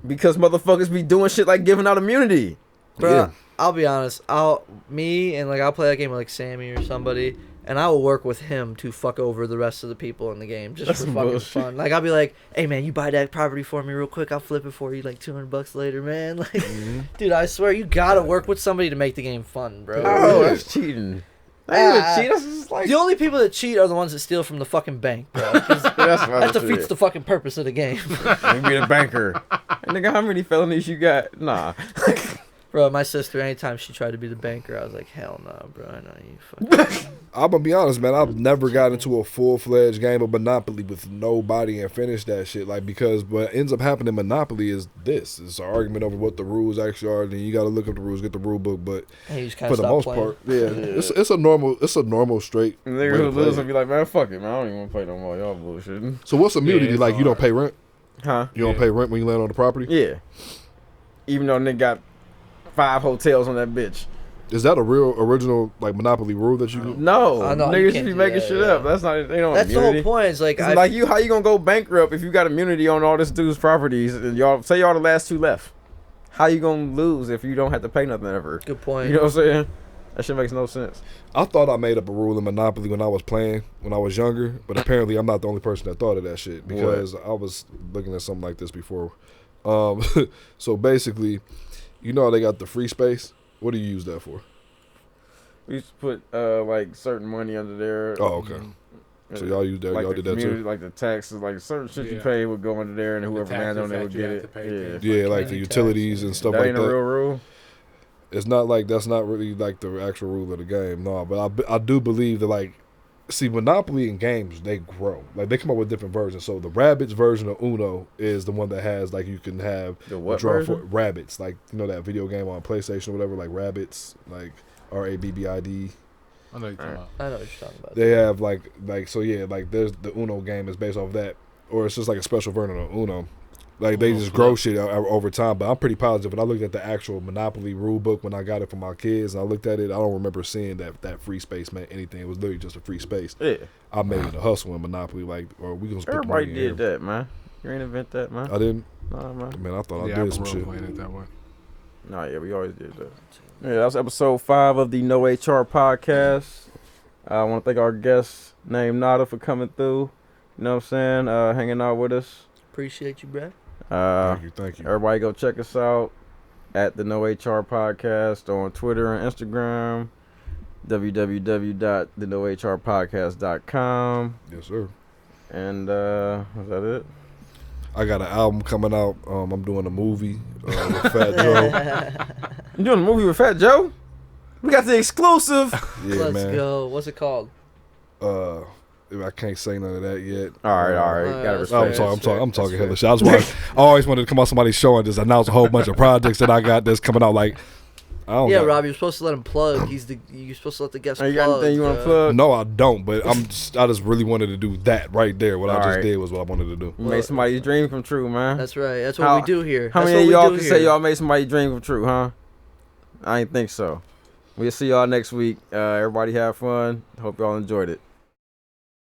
Because motherfuckers be doing shit like giving out immunity. Bro, Yeah. I'll be honest. I'll play that game with, like, Sammy or somebody, and I will work with him to fuck over the rest of the people in the game just That's for some fucking bullshit. fun. Like, I'll be like, hey, man, you buy that property for me real quick. I'll flip it for you, like, $200 later, man. Like, dude, I swear, you gotta work with somebody to make the game fun, bro. Oh, that's cheating. That ain't even cheating. just like The only people that cheat are the ones that steal from the fucking bank, bro. 'Cause that defeats the fucking purpose of the game. You be a banker. And nigga, how many felonies you got? Nah. Bro, my sister, anytime she tried to be the banker, I was like, hell no, bro. I know you fucking... I'm gonna be honest, man. I've never got into a full-fledged game of Monopoly with nobody and finished that shit. Like, because what ends up happening in Monopoly is this: it's an argument over what the rules actually are. Then you got to look up the rules, get the rule book. But for the most part, it's a normal straight. Nigga who lose and be like, man, fuck it, man. I don't even want to play no more. Y'all bullshitting. So what's immunity like? Hard. You don't pay rent? Huh? You don't pay rent when you land on the property? Yeah. Even though nigga got 5 hotels on that bitch. Is that a real original like Monopoly rule that you? No, niggas should be making shit up. That's not. They don't. That's immunity. The whole point. It's like you. How you gonna go bankrupt if you got immunity on all this dude's properties and y'all say y'all the last 2 left? How you gonna lose if you don't have to pay nothing ever? Good point. You know what I'm saying? That shit makes no sense. I thought I made up a rule in Monopoly when I was playing when I was younger, but apparently I'm not the only person that thought of that shit because I was looking at something like this before. So basically, you know how they got the free space. What do you use that for? We used to put like certain money under there. Oh, okay. So y'all used that. Like y'all did that too. Like the taxes, like certain shit you pay would go under there, and whoever landed on it would get it. Yeah, like the utilities and stuff that like ain't that. A real rule. It's not like that's not really like the actual rule of the game. No, but I do believe that like, see, Monopoly and games they grow. Like they come up with different versions. So the Rabbids version of Uno is the one that has like you can have the what draw version? For Rabbids, like you know that video game on PlayStation or whatever, like Rabbids, like RABBID. I know what you're talking about. I know what you're talking about. They have like so yeah, like there's the Uno game is based off that, or it's just like a special version of Uno. Like they just grow shit over time, but I'm pretty positive. When I looked at the actual Monopoly rule book when I got it for my kids, and I looked at it, I don't remember seeing that free space meant anything. It was literally just a free space. Yeah, I made it a hustle in Monopoly, like, or we gonna spend everybody money did that, man. You ain't invent that, man. I didn't. Nah, man. Man, I thought I did some shit. It that way. Nah, yeah, we always did that. Yeah, that was episode 5 of the No HR podcast. I want to thank our guest, NameNada, for coming through. You know what I'm saying? Hanging out with us. Appreciate you, bro. Thank you. Everybody go check us out at the No HR podcast on Twitter and Instagram. www.thenohrpodcast.com. Yes, sir. And is that it? I got an album coming out. I'm doing a movie with Fat Joe. You doing a movie with Fat Joe? We got the exclusive. Yeah, Let's man. go. What's it called? I can't say none of that yet. All right. Gotta respect. I'm talking hella shit. I always wanted to come on somebody's show and just announce a whole bunch of projects that I got that's coming out. Like, I don't know. Rob, you're supposed to let him plug. You're supposed to let the guest plug. You got anything you want to plug? No, I don't. But I just really wanted to do that right there. What I just did was what I wanted to do. You made somebody's dream come true, man. That's right. That's what we do here. How many of y'all can say y'all made somebody's dream come true, huh? I ain't think so. We'll see y'all next week. Everybody have fun. Hope y'all enjoyed it.